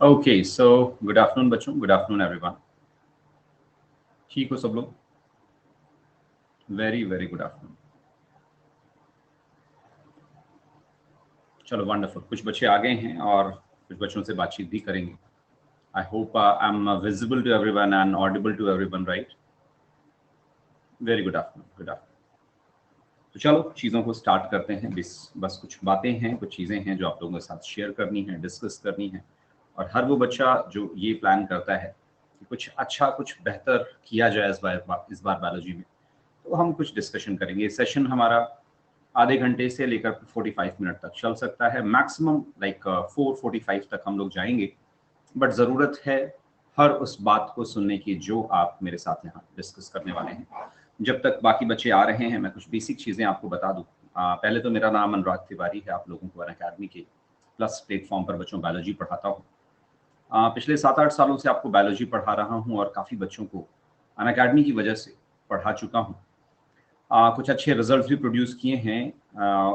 Okay so good afternoon बच्चों, good afternoon everyone. ठीक हो सब लोग? Very very good afternoon. चलो वंडरफुल, कुछ बच्चे आ गए हैं और कुछ बच्चों से बातचीत भी करेंगे। I hope I am visible to everyone and audible to everyone, right? Very good afternoon, good afternoon. तो चलो चीज़ों को स्टार्ट करते हैं। बस कुछ बातें हैं, कुछ चीज़ें हैं जो आप लोगों के साथ शेयर करनी है, डिस्कस करनी है। और हर वो बच्चा जो ये प्लान करता है कि कुछ अच्छा, कुछ बेहतर किया जाए इस बार बायोलॉजी में, तो हम कुछ डिस्कशन करेंगे। सेशन हमारा आधे घंटे से लेकर 45 मिनट तक चल सकता है, मैक्सिमम लाइक 4:45 तक हम लोग जाएंगे। बट ज़रूरत है हर उस बात को सुनने की जो आप मेरे साथ यहाँ डिस्कस करने वाले हैं। जब तक बाकी बच्चे आ रहे हैं, मैं कुछ बेसिक चीज़ें आपको बता दूँ। पहले तो मेरा नाम अनुराग तिवारी है, आप लोगों को अनअकैडमी के प्लस प्लेटफॉर्म पर बच्चों बायोलॉजी पढ़ाता हूँ। पिछले 7-8 सालों से आपको बायोलॉजी पढ़ा रहा हूँ और काफ़ी बच्चों को अनअकैडमी की वजह से पढ़ा चुका हूँ। कुछ अच्छे रिजल्ट भी प्रोड्यूस किए हैं,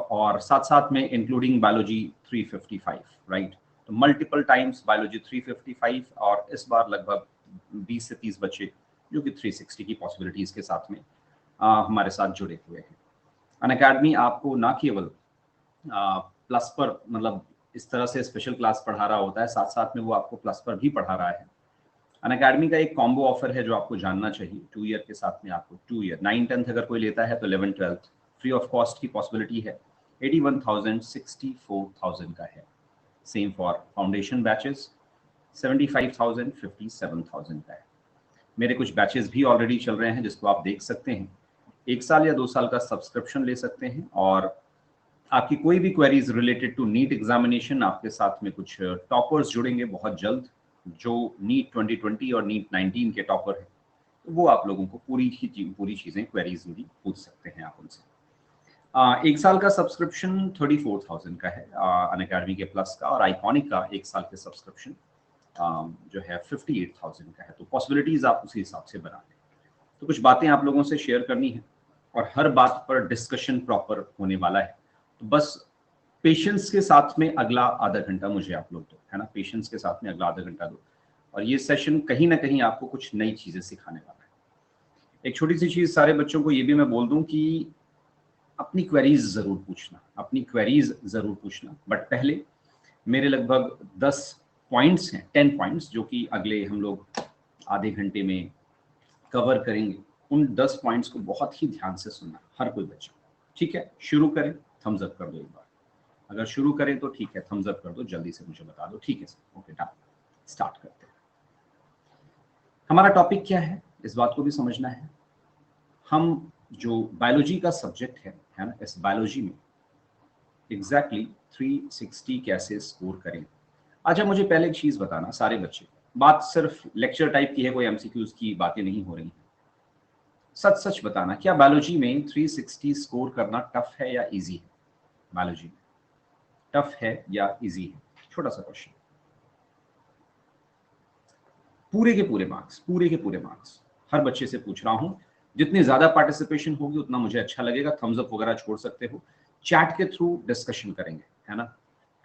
और साथ साथ में इंक्लूडिंग बायोलॉजी 355, राइट? तो मल्टीपल टाइम्स बायोलॉजी 355 और इस बार लगभग 20 से 30 बच्चे जो कि 360 की पॉसिबिलिटीज़ के साथ में हमारे साथ जुड़े हुए हैं। अनअकैडमी आपको ना केवल प्लस पर मतलब इस तरह से स्पेशल क्लास पढ़ा रहा होता है, साथ साथ में वो आपको प्लस पर भी पढ़ा रहा है। अनअकैडमी का एक कॉम्बो ऑफर है जो आपको जानना चाहिए। 2 ईयर के साथ में आपको 2 ईयर 9th-10th अगर कोई लेता है तो 11th-12th फ्री ऑफ कॉस्ट की पॉसिबिलिटी है। 81,000 64,000 का है। सेम फॉर फाउंडेशन बैचेस 75,000 57,000 का है। मेरे कुछ बैचेस भी ऑलरेडी चल रहे हैं जिसको आप देख सकते हैं। 1 साल या 2 साल का सब्सक्रिप्शन ले सकते हैं और आपकी कोई भी queries related to NEET examination, आपके साथ में कुछ टॉपर्स जुड़ेंगे बहुत जल्द, जो नीट 2020 और नीट 19 के टॉपर हैं। तो वो आप लोगों को पूरी चीज़ें क्वेरीज भी पूछ सकते हैं आप उनसे। 1 साल का सब्सक्रिप्शन 34,000 का है अनअकैडमी के प्लस का, और आइकॉनिक का 1 साल के सब्सक्रिप्शन जो है 58,000 का है। तो पॉसिबिलिटीज आप उसी हिसाब से बना लें। तो कुछ बातें आप लोगों से शेयर करनी है और हर बात पर डिस्कशन प्रॉपर होने वाला है। तो बस पेशेंस के साथ में अगला आधा घंटा मुझे आप लोग दो, है ना? पेशेंस के साथ में अगला आधा घंटा दो और ये सेशन कहीं ना कहीं आपको कुछ नई चीजें सिखाने वाला है। एक छोटी सी चीज सारे बच्चों को ये भी मैं बोल दूं कि अपनी क्वेरीज जरूर पूछना, अपनी क्वेरीज जरूर पूछना। बट पहले मेरे लगभग 10 पॉइंट्स हैं, 10 पॉइंट्स जो कि अगले हम लोग आधे घंटे में कवर करेंगे। उन 10 पॉइंट्स को बहुत ही ध्यान से सुनना हर कोई बच्चा। ठीक है, शुरू करें? थम्स अप कर दो एक बार। अगर शुरू करें तो ठीक है, थम्स अप कर दो, जल्दी से मुझे बता दो। ठीक है सर, ओके डन। स्टार्ट करते हैं। हमारा टॉपिक क्या है इस बात को भी समझना है। हम जो बायोलॉजी का सब्जेक्ट है ना, इस बायोलॉजी में एग्जैक्टली 360 कैसे स्कोर करें। अच्छा, मुझे पहले एक चीज बताना सारे बच्चे, बात सिर्फ लेक्चर टाइप की है, कोई एमसीक्यूज की बातें नहीं हो रही हैं। सच सच बताना, क्या बायोलॉजी में 360 स्कोर करना टफ है या इजी है? बायोलॉजी में टफ है या इजी है? छोटा सा क्वेश्चन। पूरे के पूरे मार्क्स हर बच्चे से पूछ रहा हूं। जितनी ज्यादा पार्टिसिपेशन होगी उतना मुझे अच्छा लगेगा। थम्स अप वगैरह छोड़ सकते हो, चैट के थ्रू डिस्कशन करेंगे, है ना?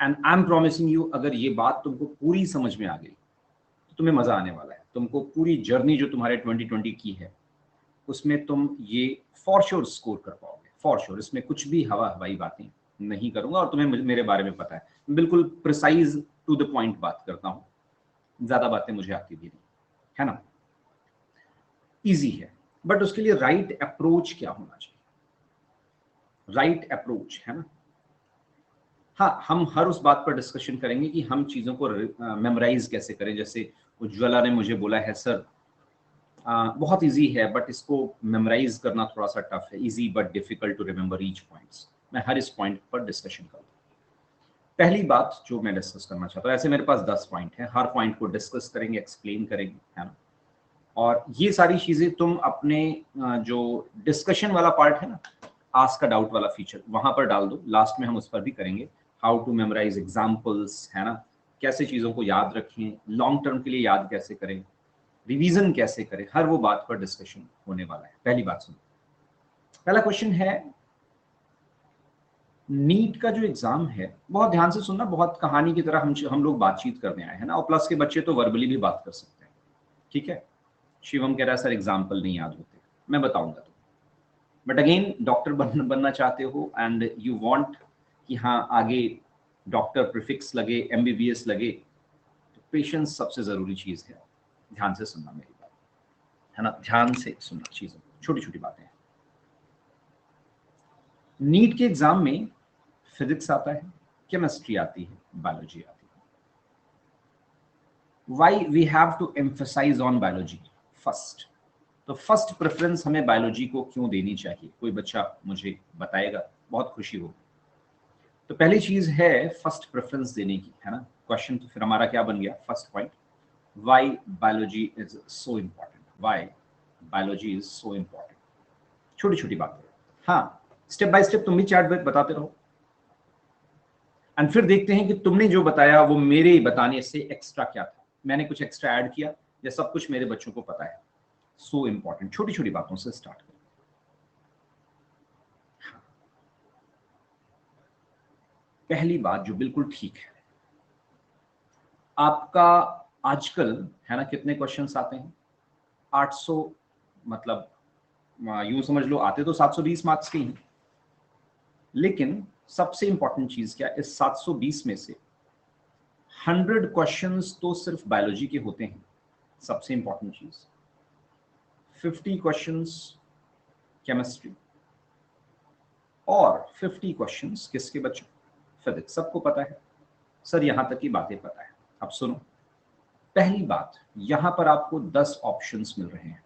And I am promising you, अगर ये बात तुमको पूरी समझ में आ गई तो तुम्हें मजा आने वाला है। तुमको पूरी जर्नी जो तुम्हारे 2020 की है उसमें तुम ये फॉर श्योर स्कोर कर पाओगे, फॉर श्योर। इसमें कुछ भी हवा हवाई बातें नहीं करूंगा और तुम्हें मेरे बारे में पता है, बिल्कुल प्रिसाइज टू द पॉइंट बात करता हूं, ज्यादा बातें मुझे आती भी नहीं, है ना? इजी है, बट उसके लिए राइट अप्रोच क्या होना चाहिए? राइट अप्रोच, है ना? हाँ, हम हर उस बात पर डिस्कशन करेंगे कि हम चीजों को मेमोराइज कैसे करें। जैसे उज्ज्वला ने मुझे बोला है सर बहुत इजी है बट इसको मेमोराइज करना थोड़ा सा टफ है। Easy but difficult to remember each points. मैं हर इस पॉइंट पर डिस्कशन करूंगा। पहली बात जो मैं डिस्कस करना चाहता हूँ, ऐसे मेरे पास 10 पॉइंट हैं, हर पॉइंट को डिस्कस करेंगे, एक्सप्लेन करेंगे, है ना? और ये सारी चीजें तुम अपने जो डिस्कशन वाला पार्ट है ना, आस्क का डाउट वाला फीचर, वहां पर डाल दो। लास्ट में हम उस पर भी करेंगे, हाउ टू मेमोराइज एग्जाम्पल्स, है ना? कैसे चीजों को याद रखें, लॉन्ग टर्म के लिए याद कैसे करें, रिवीजन कैसे करें, हर वो बात पर डिस्कशन होने वाला है। पहली बात सुनो, पहला क्वेश्चन है नीट का जो एग्जाम है, बहुत ध्यान से सुनना, बहुत कहानी की तरह हम लोग बातचीत करने आए हैं ना, और प्लस के बच्चे तो वर्बली भी बात कर सकते हैं, ठीक है। शिवम कह रहा है सर एग्जाम्पल नहीं याद होते, मैं बताऊंगा तो, बट अगेन डॉक्टर बनना चाहते हो एंड यू वांट कि हाँ आगे डॉक्टर प्रीफिक्स लगे, एमबीबीएस लगे, तो पेशेंस सबसे जरूरी चीज है। ध्यान से सुनना मेरी बात, है ना, ध्यान से सुनना चीजों, छोटी छोटी बातें हैं। नीट के एग्जाम में फिजिक्स आता है, केमिस्ट्री आती है, बायोलॉजी आती है। Why we have to emphasise on biology first? तो फर्स्ट प्रेफरेंस हमें बायोलॉजी को क्यों देनी चाहिए, कोई बच्चा मुझे बताएगा, बहुत खुशी होगी। तो पहली चीज है फर्स्ट प्रेफरेंस देने की, है ना। क्वेश्चन तो फिर हमारा क्या बन गया, first point, why biology is so important, why biology is so important. छोटी छोटी बातें, हाँ, स्टेप बाय स्टेप तुम भी चैट में बताते रहो, एंड फिर देखते हैं कि तुमने जो बताया वो मेरे बताने से एक्स्ट्रा क्या था, मैंने कुछ एक्स्ट्रा ऐड किया या सब कुछ मेरे बच्चों को पता है। सो इंपॉर्टेंट, छोटी छोटी बातों से स्टार्ट करो। पहली बात जो बिल्कुल ठीक है, आपका आजकल, है ना, कितने क्वेश्चंस आते हैं, 800, मतलब यूं समझ लो आते तो 720 मार्क्स के ही, लेकिन सबसे इंपॉर्टेंट चीज क्या, इस 720 में से 100 क्वेश्चंस तो सिर्फ बायोलॉजी के होते हैं, सबसे इंपॉर्टेंट चीज। 50 क्वेश्चंस केमिस्ट्री और 50 क्वेश्चंस किसके बच्चों, फिजिक्स। सबको पता है सर, यहां तक की बातें पता है। अब सुनो, पहली बात, यहां पर आपको 10 ऑप्शंस मिल रहे हैं।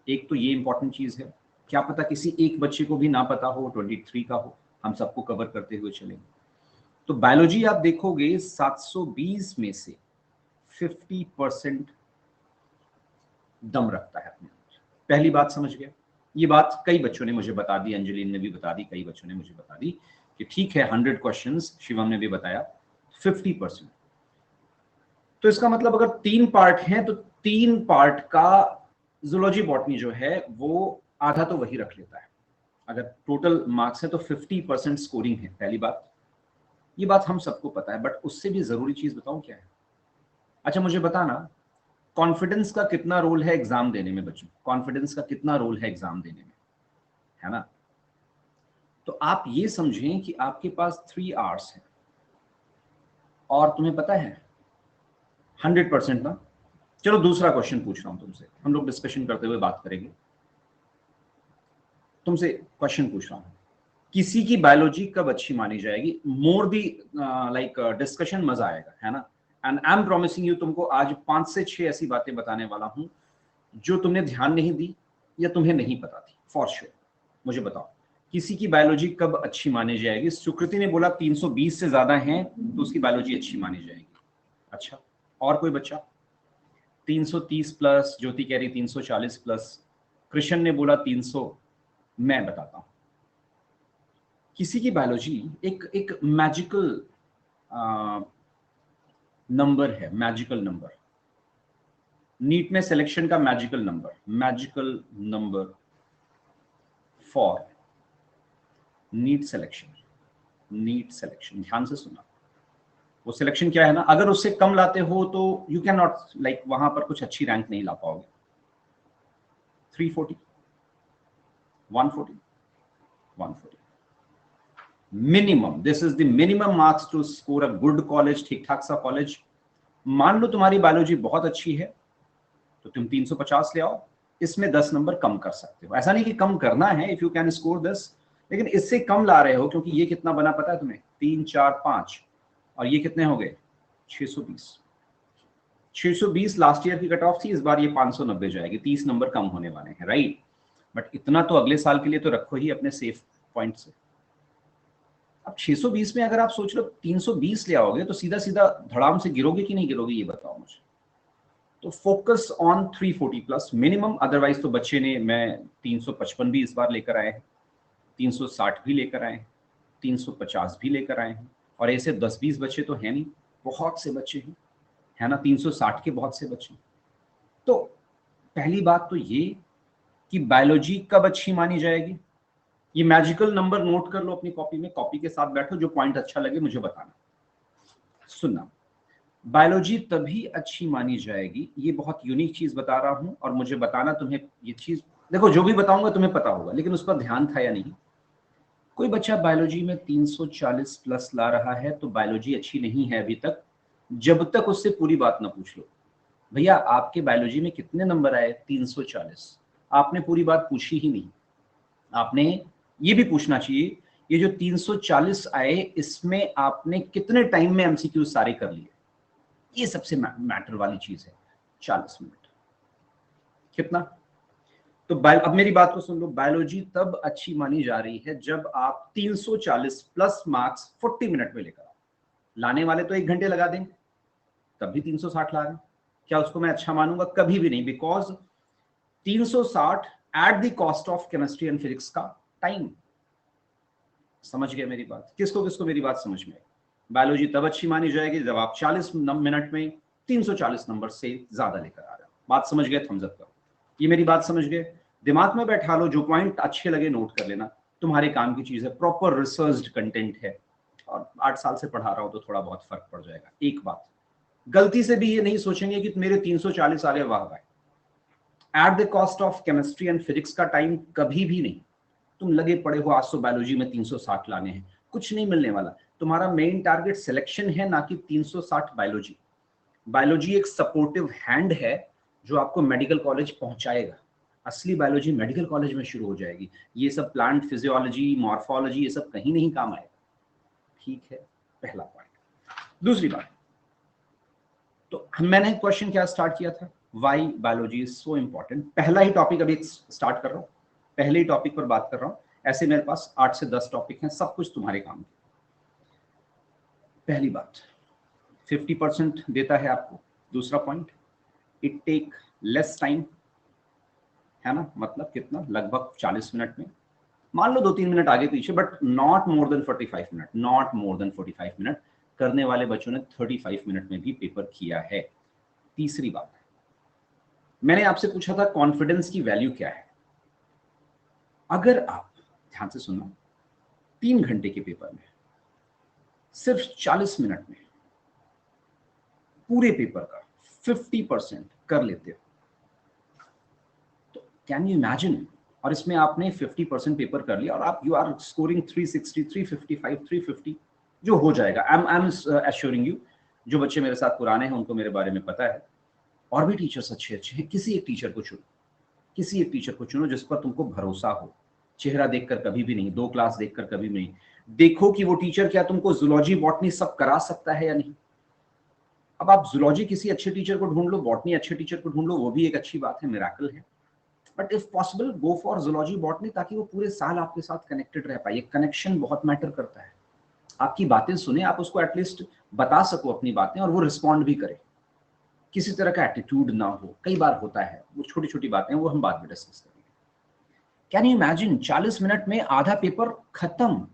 एक तो ये इंपॉर्टेंट चीज है, क्या पता किसी एक बच्चे को भी ना पता हो, 23 का हो, हम सबको कवर करते हुए चलेंगे। तो बायोलॉजी आप देखोगे 720 में से 50% दम रखता है अपने अंदर। पहली बात समझ गया, ये बात कई बच्चों ने मुझे बता दी, अंजलि ने भी बता दी, कई बच्चों ने मुझे बता दी कि ठीक है 100 क्वेश्चंस, शिवम ने भी बताया 50%। तो इसका मतलब अगर 3 पार्ट हैं तो 3 पार्ट का जूलॉजी बॉटनी जो है वो आधा तो वही रख लेता है। अगर टोटल मार्क्स है तो 50% स्कोरिंग है, पहली बात, ये बात हम सबको पता है। बट उससे भी जरूरी चीज बताऊं क्या है, अच्छा मुझे बताना, कॉन्फिडेंस का कितना रोल है एग्जाम देने में बच्चों, कॉन्फिडेंस का कितना रोल है एग्जाम देने में, है ना। तो आप ये समझें कि आपके पास 3 आवर्स है और तुम्हें पता है 100% ना। चलो दूसरा क्वेश्चन पूछ रहा हूं तुमसे, हम लोग डिस्कशन करते हुए बात करेंगे। तुमसे क्वेश्चन पूछ रहा हूं, किसी की बायोलॉजी कब अच्छी मानी जाएगी, मोर दी लाइक डिस्कशन, मजा आएगा, है ना। And I am promising you, तुमको आज 5 से 6 ऐसी बातें बताने वाला हूं जो तुमने ध्यान नहीं दी या तुम्हें नहीं पता थी, फॉर श्योर। मुझे बताओ, किसी की बायोलॉजी कब अच्छी मानी जाएगी? सुकृति ने बोला 320 से ज्यादा है तो उसकी बायोलॉजी अच्छी मानी जाएगी। अच्छा, और कोई बच्चा? 330 प्लस, ज्योति कह रही 340 प्लस, कृष्ण ने बोला 300। मैं बताता हूं, किसी की बायोलॉजी एक एक मैजिकल नंबर है, मैजिकल नंबर, नीट में सिलेक्शन का magical number for NEET selection, ध्यान से सुना। वो सिलेक्शन क्या है ना, अगर उससे कम लाते हो तो यू कैन नॉट, लाइक वहां पर कुछ अच्छी रैंक नहीं ला पाओगे। 340, 140, 140 minimum, this is the minimum marks to score a good college, ठीक ठाक सा कॉलेज। मान लो तुम्हारी बायोलॉजी बहुत अच्छी है तो तुम 350 ले आओ, इसमें 10 नंबर कम कर सकते हो, ऐसा नहीं कि कम करना है, if you can score this, लेकिन इससे कम ला रहे हो क्योंकि ये कितना बना पता है तुम्हें, 3 4 5 और ये कितने हो गए, 620। 620 लास्ट ईयर की कट ऑफ थी, इस बार ये 590 जाएगी, 30 नंबर कम होने वाले हैं, राइट। बट इतना तो अगले साल के लिए तो रखो ही अपने सेफ पॉइंट से। अब 620 में अगर आप सोच लो 320 ले आओगे तो सीधा सीधा धड़ाम से गिरोगे कि नहीं गिरोगे, ये बताओ मुझे। तो focus on 340 plus minimum, otherwise तो बच्चे ने, मैं 355 भी इस बार लेकर आए हैं, 360 भी लेकर आए हैं, 350 भी लेकर आए हैं, और ऐसे 10-20 बच्चे तो हैं नहीं, बहुत से बच्चे हैं, है ना, 360 के बहुत से बच्चे। तो पहली बात तो ये कि बायोलॉजी कब अच्छी मानी जाएगी, ये मैजिकल नंबर नोट कर लो अपनी कॉपी में, कॉपी के साथ बैठो, जो पॉइंट अच्छा लगे मुझे बताना। सुनना, बायोलॉजी तभी अच्छी मानी जाएगी, ये बहुत यूनिक चीज बता रहा हूं और मुझे बताना तुम्हें ये चीज, देखो जो भी बताऊंगा तुम्हें पता होगा, लेकिन उस पर ध्यान था या नहीं। कोई बच्चा बायोलॉजी में 340 प्लस ला रहा है तो बायोलॉजी अच्छी नहीं है अभी तक, जब तक उससे पूरी बात ना पूछ लो। भैया आपके बायोलॉजी में कितने नंबर आए? 340। आपने पूरी बात पूछी ही नहीं। आपने ये भी पूछना चाहिए, ये जो 340 आए इसमें आपने कितने टाइम में एमसीक्यू सारे कर लिए? ये सबसे मैटर वाली चीज है। 40 मिनट कितना? तो अब मेरी बात को सुन लो, बायोलॉजी तब अच्छी मानी जा रही है जब आप 340 प्लस मार्क्स 40 मिनट में लेकर आओ। लाने वाले तो 1 घंटे लगा देंगे, तब भी 360 ला रहे हैं। क्या उसको मैं अच्छा मानूंगा? कभी भी नहीं, because 360 at the cost of chemistry and physics का टाइम। समझ गए मेरी बात? किसको किसको मेरी बात समझ में आई? बायोलॉजी तब अच्छी मानी जाएगी जब आप 40 मिनट में 340 नंबर से ज्यादा लेकर आ रहे हो। बात समझ गए? थम्स अप करो। ये मेरी बात समझ गए? दिमाग में बैठा लो, जो पॉइंट अच्छे लगे नोट कर लेना, तुम्हारे काम की चीज है, प्रॉपर रिसर्च्ड कंटेंट है और 8 साल से पढ़ा रहा हूं तो थोड़ा बहुत फर्क पड़ जाएगा। एक बात, गलती से भी ये नहीं सोचेंगे कि मेरे 340 आ गए, वाह भाई, at the cost of chemistry and physics का टाइम कभी भी नहीं। तुम लगे पड़े हो आज तो बायोलॉजी में 360 लाने हैं, कुछ नहीं मिलने वाला। तुम्हारा मेन टारगेट सिलेक्शन है, ना कि 360 बायोलॉजी। बायोलॉजी एक सपोर्टिव हैंड है जो आपको मेडिकल कॉलेज पहुंचाएगा। असली बायोलॉजी मेडिकल कॉलेज में शुरू हो जाएगी। ये सब प्लांट फिजियोलॉजी, मॉर्फोलॉजी, ये सब कहीं नहीं काम आएगा। ठीक है, पहला पॉइंट। दूसरी बात, तो मैंने क्वेश्चन क्या स्टार्ट किया था? Why biology is so important. पहला ही टॉपिक अभी स्टार्ट कर रहा हूं, पहले ही टॉपिक पर बात कर रहा हूं। ऐसे मेरे पास 8 से 10 टॉपिक हैं, सब कुछ तुम्हारे काम के। पहली बात, 50% देता है आपको। दूसरा point, it take less time, है ना, मतलब कितना? लगभग 40 मिनट में, मान लो 2-3 मिनट आगे पीछे, but not more than 45 minute, not more than 45 minute. करने वाले बच्चों ने 35 मिनट में भी पेपर किया है। तीसरी बात, मैंने आपसे पूछा था कॉन्फिडेंस की वैल्यू क्या है। अगर आप ध्यान से सुनना, 3 घंटे के पेपर में सिर्फ 40 मिनट में पूरे पेपर का 50% कर लेते हो, तो कैन यू इमेजिन? और इसमें आपने 50% पेपर कर लिया और आप यू आर स्कोरिंग 360, 355, 350, जो हो जाएगा। आई एम एश्योरिंग यू, जो बच्चे मेरे साथ पुराने हैं उनको मेरे बारे में पता है। और भी टीचर्स अच्छे अच्छे हैं, किसी एक टीचर को चुनो, किसी एक टीचर को चुनो जिस पर तुमको भरोसा हो। चेहरा देखकर कभी भी नहीं, 2 क्लास देखकर कभी भी नहीं। देखो कि वो टीचर क्या तुमको जूलॉजी बॉटनी सब करा सकता है या नहीं। अब आप जूलॉजी किसी अच्छे टीचर को ढूंढ लो, बॉटनी अच्छे टीचर को ढूंढ लो, वो भी एक अच्छी बात है, मिराकल है। But if possible go for zoology botany, ताकि वो पूरे साल आपके साथ कनेक्टेड रह पाए। कनेक्शन बहुत मैटर करता है। आपकी बातें सुने, आप उसको एटलीस्ट बता सको अपनी बातें और वो रिस्पॉन्ड भी करे, किसी तरह का एटीट्यूड ना हो। कई बार होता है, वो छोटी छोटी बातें, वो हम बाद में डिस्कस करेंगे। कैन यू इमेजिन 40 मिनट में आधा पेपर खत्म?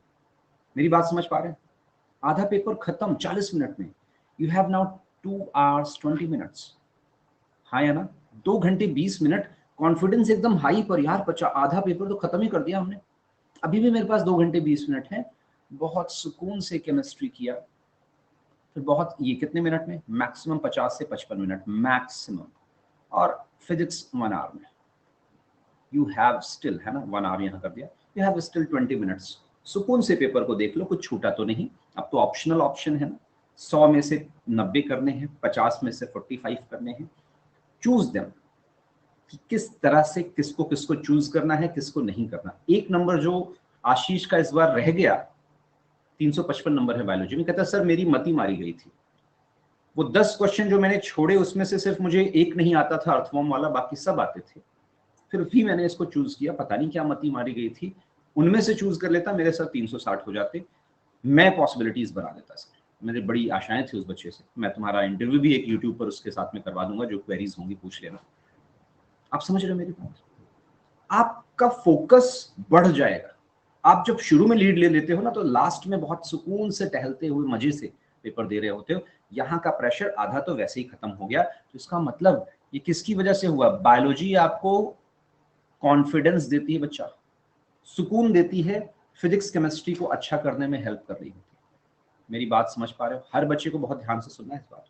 मेरी बात समझ पा रहे हैं? आधा पेपर खत्म 40 मिनट में। You have now 2 hours 20 minutes। हाँ या ना? 2 घंटे 20 मिनट। कॉन्फिडेंस एकदम हाई पर यार, आधा पेपर तो खत्म ही कर दिया हमने। अभी भी मेरे पास 2 घंटे 20 मिनट है, बहुत सुकून से केमिस्ट्री किया। फिर बहुत, ये कितने मिनट में? मैक्सिमम 50 से 55 मिनट मैक्सिमम। और फिजिक्स 1 hour में। यू हैव स्टिल, है ना, 1 hour यहाँ कर दिया, यू हैव स्टिल 20 मिनट्स। सुकून से पेपर को देख लो, कुछ छूटा तो नहीं। अब तो ऑप्शनल ऑप्शन है ना, 100 में से 90 करने हैं, 50 में से 45 करने हैं। चूज देम कि किस तरह से किसको किसको चूज करना है, किसको नहीं करना। एक नंबर जो आशीष का इस बार रह गया, 355 नंबर है बायोलॉजी में, कहता है सर मेरी मती मारी गई थी। वो 10 क्वेश्चन जो मैंने छोड़े उसमें से सिर्फ मुझे एक नहीं आता था, अर्थवॉर्म वाला, बाकी सब आते थे। फिर भी मैंने इसको चूज किया, पता नहीं क्या मती मारी गई थी। उनमें से चूज कर लेता, मेरे सर 360 हो जाते। मैं पॉसिबिलिटीज बना देता सर। मेरी बड़ी आशाएं थी उस बच्चे से। मैं तुम्हारा इंटरव्यू भी एक यूट्यूब पर उसके साथ में करवा दूंगा, जो क्वेरीज होंगी पूछ लेना। आप समझ रहे हो मेरी बात? आपका फोकस बढ़ जाएगा। आप जब शुरू में लीड ले लेते हो ना, तो लास्ट में बहुत सुकून से टहलते हुए मजे से पेपर दे रहे होते हो। यहाँ का प्रेशर आधा तो वैसे ही खत्म हो गया। तो इसका मतलब ये किसकी वजह से हुआ? बायोलॉजी आपको कॉन्फिडेंस देती है बच्चा, सुकून देती है, फिजिक्स केमिस्ट्री को अच्छा करने में हेल्प कर रही होती है। मेरी बात समझ पा रहे हो? हर बच्चे को बहुत ध्यान से सुनना है इस बात।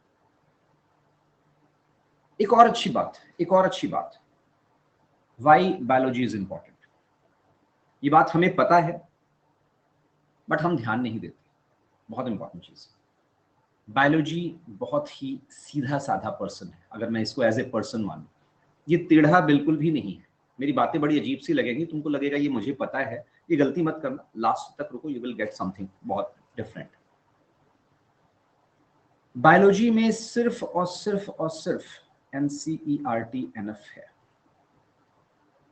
एक और अच्छी बात, वाई बायोलॉजी इज इंपॉर्टेंट। ये बात हमें पता है बट हम ध्यान नहीं देते। बहुत इंपॉर्टेंट चीज। बायोलॉजी बहुत ही सीधा साधा पर्सन है, अगर मैं इसको एज ए पर्सन मानूं। ये टेढ़ा बिल्कुल भी नहीं है। मेरी बातें बड़ी अजीब सी लगेंगी, तुमको लगेगा ये मुझे पता है, ये गलती मत करना, लास्ट तक रुको, यू विल गेट समथिंग बहुत डिफरेंट। बायोलॉजी में सिर्फ और सिर्फ NCERT एनफ है।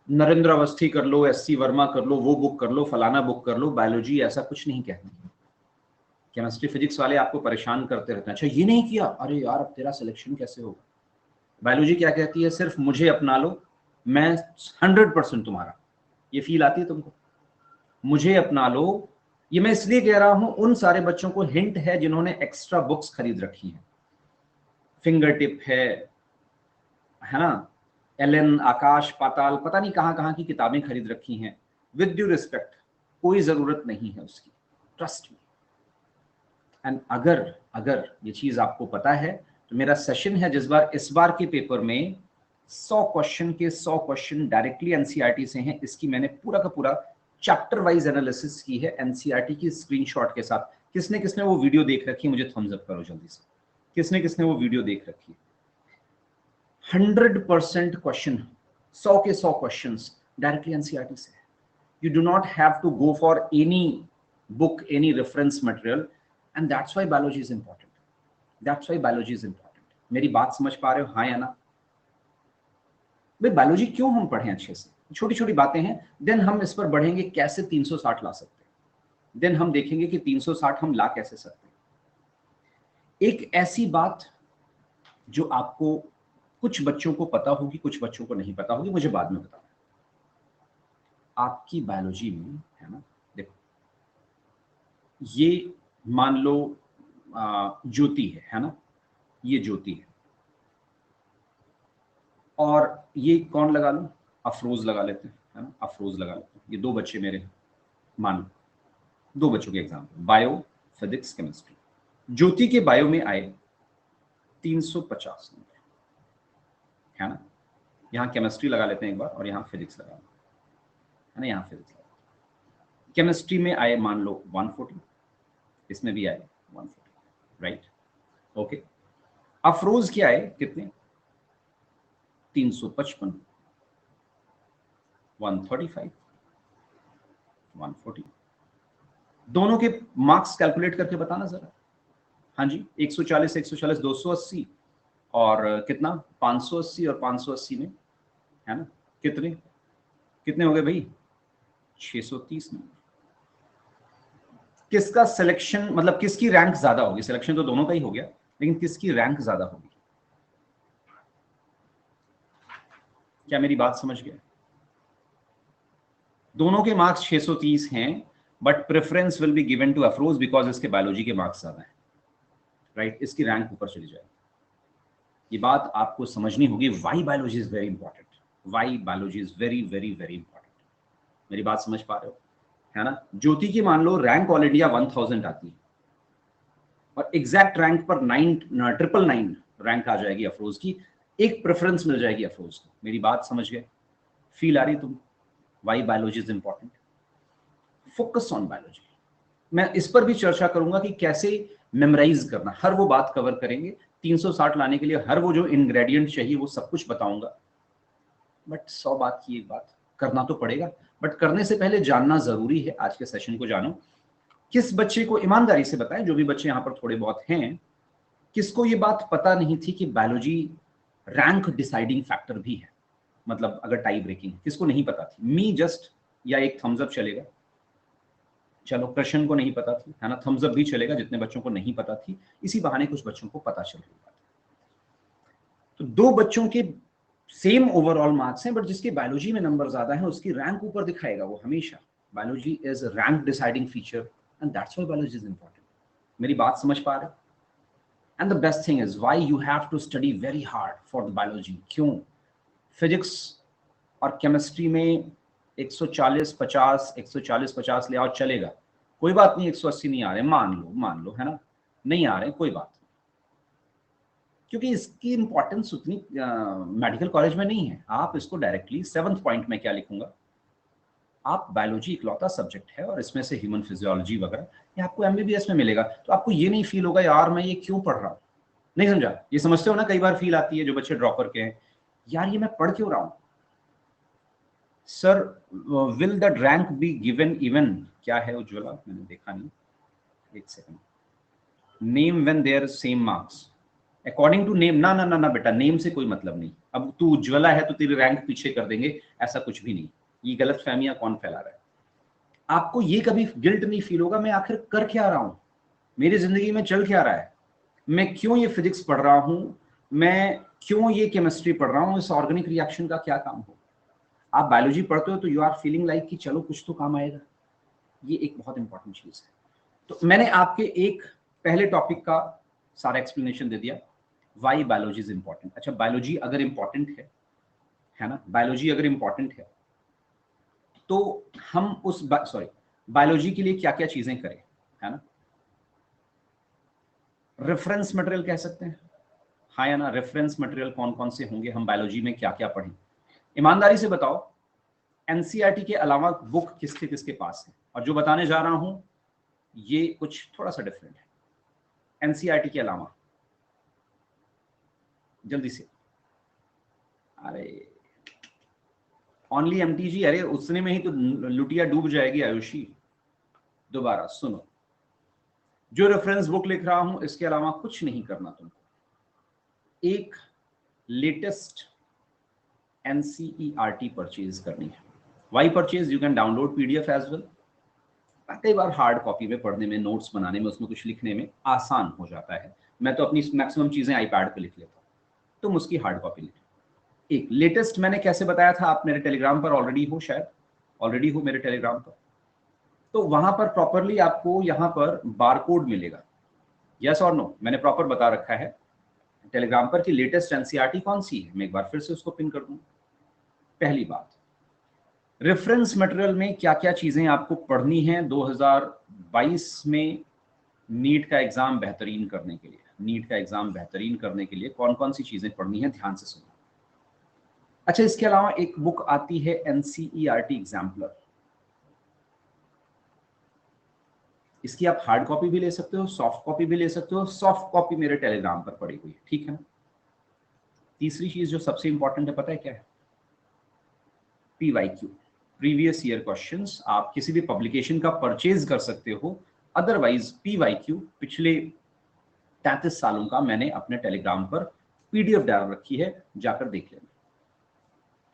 नरेंद्र अवस्थी कर लो, SC वर्मा कर लो, वो बुक कर लो, फलाना बुक कर लो, बायोलॉजी ऐसा कुछ नहीं कहती। केमिस्ट्री फिजिक्स वाले आपको परेशान करते रहते हैं, अच्छा ये नहीं किया, अरे यार अब तेरा सिलेक्शन कैसे होगा। बायोलॉजी क्या कहती है? सिर्फ मुझे अपना लो, मैं 100% तुम्हारा। ये फील आती है तुमको? मुझे अपना लो। ये मैं इसलिए कह रहा हूं, उन सारे बच्चों को हिंट है जिन्होंने एक्स्ट्रा बुक्स खरीद रखी हैं। फिंगर टिप है ना, एलन, आकाश पाताल, पता नहीं कहां कहां की किताबें खरीद रखी हैं। विद ड्यू रिस्पेक्ट, कोई जरूरत नहीं है उसकी, ट्रस्ट मी। एंड अगर ये चीज आपको पता है तो मेरा सेशन है इस बार के पेपर में 100 क्वेश्चन के 100 क्वेश्चन डायरेक्टली एनसीईआरटी से हैं। इसकी मैंने पूरा का पूरा चैप्टर वाइज एनालिसिस की है एनसीईआरटी की स्क्रीनशॉट के साथ। किसने किसने वो वीडियो देख रखी है मुझे थम्स अप करो जल्दी से। किसने किसने वो वीडियो देख रखी है? 100% क्वेश्चन, 100 के 100 क्वेश्चन डायरेक्टली एनसीईआरटी से। You do not have to go for any book, any reference material, and that's why biology is important. That's why biology is important. मेरी बात समझ पा रहे हो? हाँ या ना? भाई बायोलॉजी क्यों हम पढ़ें अच्छे से? छोटी छोटी बातें हैं, देन हम इस पर बढ़ेंगे कैसे 360 ला सकते हैं, देन हम देखेंगे कि 360 हम ला कैसे सकते हैं। एक ऐसी बात जो आपको, कुछ बच्चों को पता होगी, कुछ बच्चों को नहीं पता होगी, मुझे बाद में बताना। आपकी बायोलॉजी में है ना, देखो ये मान लो ज्योति है ना, ये ज्योति है, और ये कौन लगा लो, अफरोज लगा लेते हैं, है ना, अफरोज लगा लेते हैं। ये दो बच्चे मेरे, मान लो दो बच्चों के एग्जाम्पल, बायो, फिजिक्स, केमिस्ट्री। ज्योति के बायो में आए 350 नंबर, है ना। यहाँ केमिस्ट्री लगा लेते हैं एक बार, और यहाँ फिजिक्स लगा लेते हैं, है ना, यहाँ फिजिक्स लगा। केमिस्ट्री में आए मान लो 140, इसमें भी आए 140, राइट, ओके। अफरोज के आए कितने? 355, 135, 140। दोनों के मार्क्स कैलकुलेट करके बताना जरा। हाँ जी, 140, 140, 280, और कितना 580, और 580 में, है ना, कितने कितने हो गए भाई? 630 नंबर। किसका सिलेक्शन, मतलब किसकी रैंक ज्यादा होगी? सिलेक्शन तो दोनों का ही हो गया, लेकिन किसकी रैंक ज्यादा होगी? क्या मेरी बात समझ गए? दोनों के मार्क्स 630 हैं, but preference will be given to Afroz because इसके बायोलॉजी के मार्क्स ज्यादा हैं, राइट। इसकी रैंक ऊपर चली जाएगी। ये बात आपको समझनी होगी। Why biology is very important, why biology is very very very important. मेरी बात समझ पा रहे हो, है ना। ज्योति की मान लो रैंक ऑल इंडिया 1000 आती है, और एग्जैक्ट रैंक पर 999 रैंक आ जाएगी अफरोज की, एक प्रेफरेंस मिल जाएगी अफरोज को। मेरी बात समझ गए? फील आ रही तुम? Why biology is important. Focus on biology. मैं इस पर भी चर्चा करूंगा कि कैसे मेमोराइज करना, हर वो बात कवर करेंगे। 360 लाने के लिए हर वो जो इंग्रेडिएंट चाहिए वो सब कुछ बताऊंगा। बट 100 बात की एक बात, करना तो पड़ेगा, बट करने से पहले जानना जरूरी है। आज के सेशन को जानो। किस बच्चे को, ईमानदारी से बताएं, जो भी बच्चे यहाँ पर थोड़े बहुत हैं, किसको ये बात पता नहीं थी कि बायोलॉजी रैंक डिसाइडिंग फैक्टर भी है? मतलब अगर टाई ब्रेकिंग, किसको नहीं पता थी? मी जस्ट, या एक थम्स अप चलेगा। चलो, कृष्ण को नहीं पता थी, है ना, थम्स अप भी चलेगा जितने बच्चों को नहीं पता थी। इसी बहाने कुछ बच्चों को पता चल रही बात। तो दो बच्चों के सेम ओवरऑल मार्क्स हैं, बट जिसके बायोलॉजी में नंबर ज्यादा है उसकी रैंक ऊपर दिखाएगा वो हमेशा। Biology is rank deciding feature, and that's why biology is important. मेरी बात समझ पा रहे हो? And the best thing is why you have to study very hard for the biology. क्यों? फिजिक्स और केमिस्ट्री में 140 50 140 50 ले आओ चलेगा, कोई बात नहीं। 180 नहीं आ रहे, मान लो है ना, नहीं आ रहे कोई बात नहीं, क्योंकि इसकी इंपॉर्टेंस उतनी मेडिकल कॉलेज में नहीं है। आप इसको डायरेक्टली 7th पॉइंट में क्या लिखूंगा, आप बायोलॉजी इकलौता सब्जेक्ट है और इसमें से ह्यूमन फिजियोलॉजी वगैरह ये आपको एमबीबीएस में मिलेगा, तो आपको ये नहीं फील होगा यार मैं ये क्यों पढ़ रहा हूँ। नहीं समझा? ये समझते हो ना, कई बार फील आती है जो बच्चे ड्रॉपर के हैं, यार ये मैं पढ़ क्यों रहा हूँ sir. Will that rank be given even, क्या है उज्ज्वला, मैंने देखा नहीं, एक second. Name when there same marks according to name, ना ना ना ना बेटा, नेम से कोई मतलब नहीं। अब तू उज्ज्वला है तो तेरी रैंक पीछे कर देंगे, ऐसा कुछ भी नहीं। ये गलत फहमियां कौन फैला रहा है। आपको ये कभी गिल्ट नहीं फील होगा मैं आखिर कर क्या रहा हूं, मेरी जिंदगी में चल क्या रहा है, मैं क्यों ये फिजिक्स पढ़ रहा हूं, मैं क्यों ये केमिस्ट्री पढ़ रहा हूं, इस ऑर्गेनिक रिएक्शन का क्या काम हो। आप बायोलॉजी पढ़ते हो तो यू आर फीलिंग लाइक कि चलो कुछ तो काम आएगा, ये एक बहुत इंपॉर्टेंट चीज है। तो मैंने आपके एक पहले टॉपिक का सारा एक्सप्लेनेशन दे दिया, वाई बायोलॉजी इज इंपॉर्टेंट। अच्छा, बायोलॉजी अगर इंपॉर्टेंट है ना, बायोलॉजी अगर इंपॉर्टेंट है तो हम उस बायोलॉजी के लिए क्या क्या चीजें करें, है ना। रेफरेंस मटेरियल कह सकते हैं, हाँ या ना, रेफरेंस मटेरियल कौन कौन से होंगे, हम बायोलॉजी में क्या क्या पढ़ें। ईमानदारी से बताओ, एनसीईआरटी के अलावा बुक किसके किसके पास है, और जो बताने जा रहा हूं ये कुछ थोड़ा सा डिफरेंट है। एनसीईआरटी के अलावा जल्दी से, अरे ओनली एमटीजी, अरे उसने में ही तो लुटिया डूब जाएगी आयुषी। दोबारा सुनो, जो रेफरेंस बुक लिख रहा हूं इसके अलावा कुछ नहीं करना तुमको। एक लेटेस्ट एनसीईआरटी परचेज करनी है। Why purchase, you can download PDF as well. कई बार हार्ड कॉपी में पढ़ने में, नोट्स बनाने में, उसमें कुछ लिखने में आसान हो जाता है। मैं तो अपनी मैक्सिमम चीजें आईपैड पे लिख लेता हूँ, तुम उसकी हार्ड कॉपी लिखो। एक लेटेस्ट मैंने कैसे बताया था, आप मेरे टेलीग्राम पर ऑलरेडी हो, शायद ऑलरेडी हो मेरे टेलीग्राम पर, तो वहां पर प्रॉपरली आपको यहाँ पर बारकोड मिलेगा। यस और नो, मैंने प्रॉपर बता रखा है टेलीग्राम पर कि लेटेस्ट एनसीईआरटी कौन सी है। मैं एक बार फिर से उसको पिन कर दूं। पहली बात, रेफरेंस मटेरियल में क्या क्या चीजें आपको पढ़नी है 2022 में नीट का एग्जाम बेहतरीन करने के लिए। नीट का एग्जाम बेहतरीन करने के लिए कौन कौन सी चीजें पढ़नी है, ध्यान से सुनो। अच्छा, इसके अलावा एक बुक आती है एनसीईआरटी एग्जाम्पलर, इसकी आप हार्ड कॉपी भी ले सकते हो, सॉफ्ट कॉपी भी ले सकते हो। सॉफ्ट कॉपी मेरे टेलीग्राम पर पड़ी हुई है, ठीक है ना। तीसरी चीज जो सबसे इंपॉर्टेंट है, पता है क्या है, पीवाईक्यू, प्रीवियस ईयर क्वेश्चंस। आप किसी भी पब्लिकेशन का परचेज कर सकते हो, अदरवाइज पीवाईक्यू पिछले 33 सालों का मैंने अपने टेलीग्राम पर पीडीएफ डाल रखी है, जाकर देख लेना,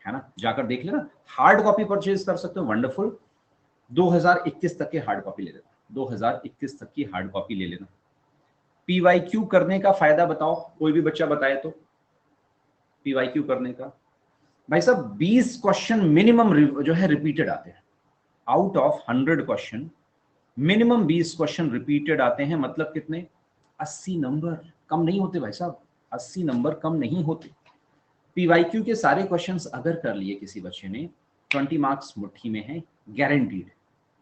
है ना, जाकर देख लेना। हार्ड कॉपी परचेज कर सकते हो, वंडरफुल। 2021 तक के हार्ड कॉपी ले लेना, 2021 तक की हार्ड कॉपी ले लेना। पीवाईक्यू करने का फायदा बताओ, कोई भी बच्चा बताए तो। पीवाईक्यू करने का भाई साहब 20 क्वेश्चन मिनिमम जो है रिपीटेड आते हैं। Out of 100 question minimum 20 question repeated आते हैं, मतलब कितने, 80 नंबर। कम नहीं होते भाई साहब, 80 नंबर कम नहीं होते। पीवाईक्यू के सारे क्वेश्चंस अगर कर लिए किसी बच्चे ने, 20 मार्क्स मुट्ठी में है, गारंटीड।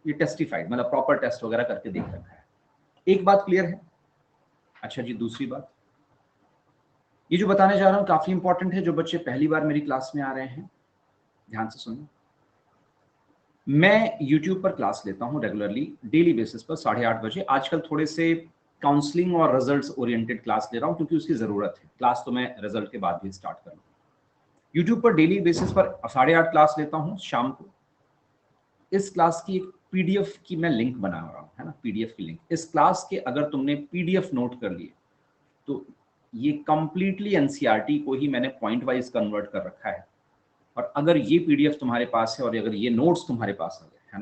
ये टेस्टिफाइड, मतलब प्रॉपर टेस्ट वगैरह करके देख रखा है। एक बात क्लियर है। अच्छा जी, दूसरी बात, ये जो बताने जा रहा हूं काफी इंपॉर्टेंट है। जो बच्चे पहली बार मेरी क्लास में आ रहे हैं, ध्यान से सुनो। मैं YouTube पर क्लास लेता हूं रेगुलरली, डेली बेसिस पर 8:30 बजे। आजकल थोड़े से काउंसलिंग और रिजल्ट्स ओरिएंटेड क्लास ले रहा हूं क्योंकि उसकी जरूरत है। क्लास तो मैं रिजल्ट के बाद भी स्टार्ट करूंगा। YouTube पर डेली बेसिस पर 8:30 क्लास लेता हूं शाम को। इस क्लास की एक पीडीएफ की मैं लिंक बना रहा हूं, है ना, पीडीएफ की लिंक। इस क्लास के अगर तुमने पीडीएफ नोट कर लिए तो ये कंप्लीटली एनसीईआरटी को ही मैंने पॉइंट वाइज कन्वर्ट कर रखा है। और अगर ये पीडीएफ तुम्हारे पास है और अगर ये नोट्स तुम्हारे पास आ गए,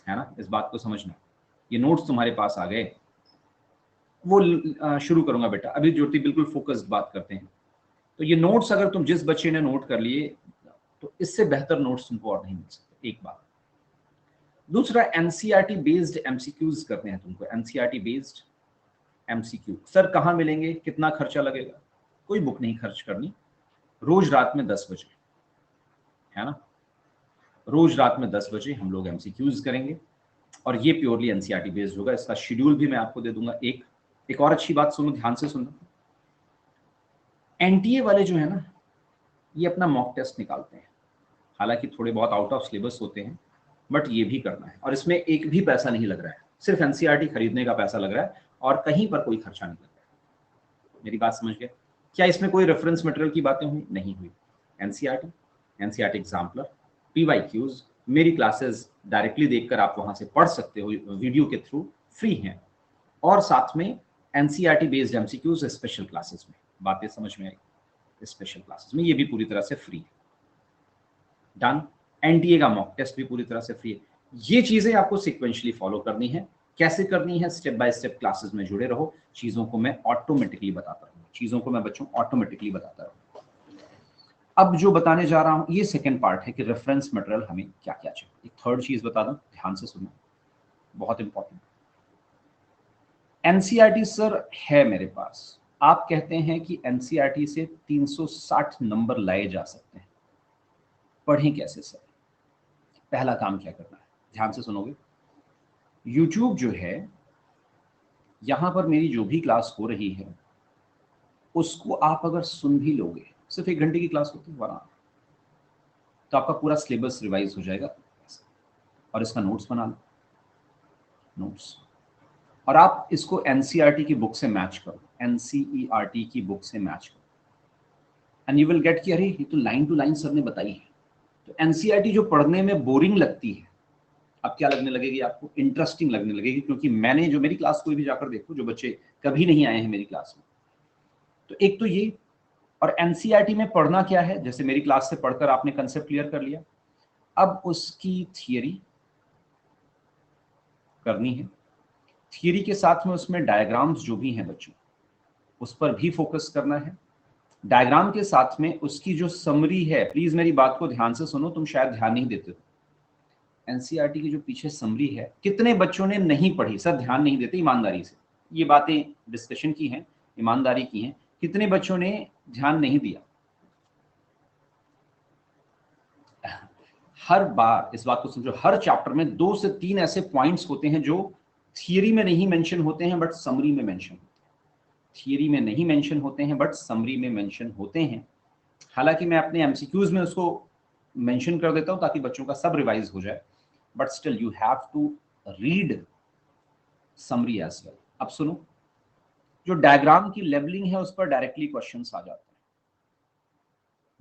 है ना, इस बात को समझना, ये नोट्स तुम्हारे पास आ गए, वो शुरू करूंगा बेटा। अभी ज्योति बिल्कुल फोकस्ड बात करते हैं। तो ये नोट्स अगर तुम जिस बच्चे ने नोट कर लिए, तो इससे बेहतर नोट्स तुमको और नहीं मिल सकते, एक बात। दूसरा, एनसीईआरटी बेस्ड एमसीक्यूज करते हैं तुमको। एनसीईआरटी बेस्ड एमसीक्यू सर कहाँ मिलेंगे, कितना खर्चा लगेगा, कोई बुक नहीं खर्च करनी, रोज रात में 10 बजे, है ना। रोज रात में 10 बजे हम लोग एमसीक्यूज करेंगे और ये प्योरली एनसीईआरटी बेस्ड होगा। इसका शेड्यूल भी मैं आपको दे दूंगा। एक और अच्छी बात सुनो, ध्यान से सुनो। एनटीए वाले जो है ना, ये अपना मॉक टेस्ट निकालते हैं, हालांकि थोड़े बहुत आउट ऑफ सिलेबस होते हैं, बट ये भी करना है और इसमें एक भी पैसा नहीं लग रहा है, सिर्फ एनसीईआरटी खरीदने का पैसा लग रहा है और कहीं पर कोई खर्चा नहीं लग रहा है। मेरी बात समझ गए? क्या इसमें कोई रेफरेंस मटेरियल की बातें हुई? नहीं हुई। एनसीईआरटी एग्जाम्पलर, पीवाईक्यूज, मेरी क्लासेस डायरेक्टली देखकर आप वहां से पढ़ सकते हो, वीडियो के थ्रू फ्री हैं, और साथ में NCERT based MCQs special classes में। बातें समझ में आई? स्पेशल क्लासेस में ये भी पूरी तरह से फ्री है। डन। एनटीए का मॉक टेस्ट भी पूरी तरह से फ्री है। ये चीजें आपको सिक्वेंशली फॉलो करनी है। कैसे करनी है? स्टेप बाय स्टेप क्लासेस में जुड़े रहो, चीजों को मैं ऑटोमेटिकली बताता रहूँ, चीजों को मैं बच्चों ऑटोमेटिकली बताता रहूँ। अब जो बताने जा रहा हूं ये सेकंड पार्ट है कि रेफरेंस मटेरियल हमें क्या क्या चाहिए। एक थर्ड चीज बता दूं, ध्यान से सुनो, बहुत इंपॉर्टेंट। एनसीईआरटी सर है मेरे पास, आप कहते हैं कि एनसीईआरटी से 360 नंबर लाए जा सकते हैं, पढ़ें कैसे सर? पहला काम क्या करना है, ध्यान से सुनोगे। यूट्यूब जो है, यहां पर मेरी जो भी क्लास हो रही है उसको आप अगर सुन भी लोगे, सिर्फ 1 घंटे की क्लास होती है वहां, तो आपका पूरा सिलेबस रिवाइज हो जाएगा। और इसका नोट्स बना लो, नोट्स, और आप इसको एनसीईआरटी की बुक से मैच करो, एनसीईआरटी की बुक से मैच करो, एंड यू विल गेट कि अरे ये तो लाइन टू लाइन सर ने बताई है। तो एनसीईआरटी जो पढ़ने में बोरिंग लगती है, अब क्या लगने लगेगी आपको? इंटरेस्टिंग लगने लगेगी, क्योंकि मैंने जो मेरी क्लास कोई भी जाकर देखो, जो बच्चे कभी नहीं आए हैं मेरी क्लास में, तो एक तो ये। और एनसीईआरटी में पढ़ना क्या है, जैसे मेरी क्लास से पढ़कर आपने कंसेप्ट क्लियर कर लिया, अब उसकी थियरी करनी है। थियरी के साथ में उसमें डायग्राम्स जो भी हैं बच्चों, उस पर भी फोकस करना है। डायग्राम के साथ में उसकी जो समरी है, प्लीज मेरी बात को ध्यान से सुनो, तुम शायद ध्यान नहीं देते हो। एनसीईआरटी की जो पीछे समरी है, कितने बच्चों ने नहीं पढ़ी सर? ध्यान नहीं देते ईमानदारी से, ये बातें डिस्कशन की हैं, ईमानदारी की हैं, कितने बच्चों ने ध्यान नहीं दिया? हर बार इस बात को समझो, हर चैप्टर में 2 से 3 ऐसे पॉइंट्स होते हैं जो थियरी में नहीं मेंशन होते हैं बट समरी में मेंशन होते हैं। थियरी में नहीं मेंशन होते हैं बट समरी में मेंशन होते हैं। हालांकि मैं अपने एमसीक्यूज में उसको मेंशन कर देता हूं ताकि बच्चों का सब रिवाइज हो जाए, but still you have to read summary as well. अब सुनो, जो डायग्राम की लेवलिंग है उस पर डायरेक्टली क्वेश्चंस आ जाते हैं।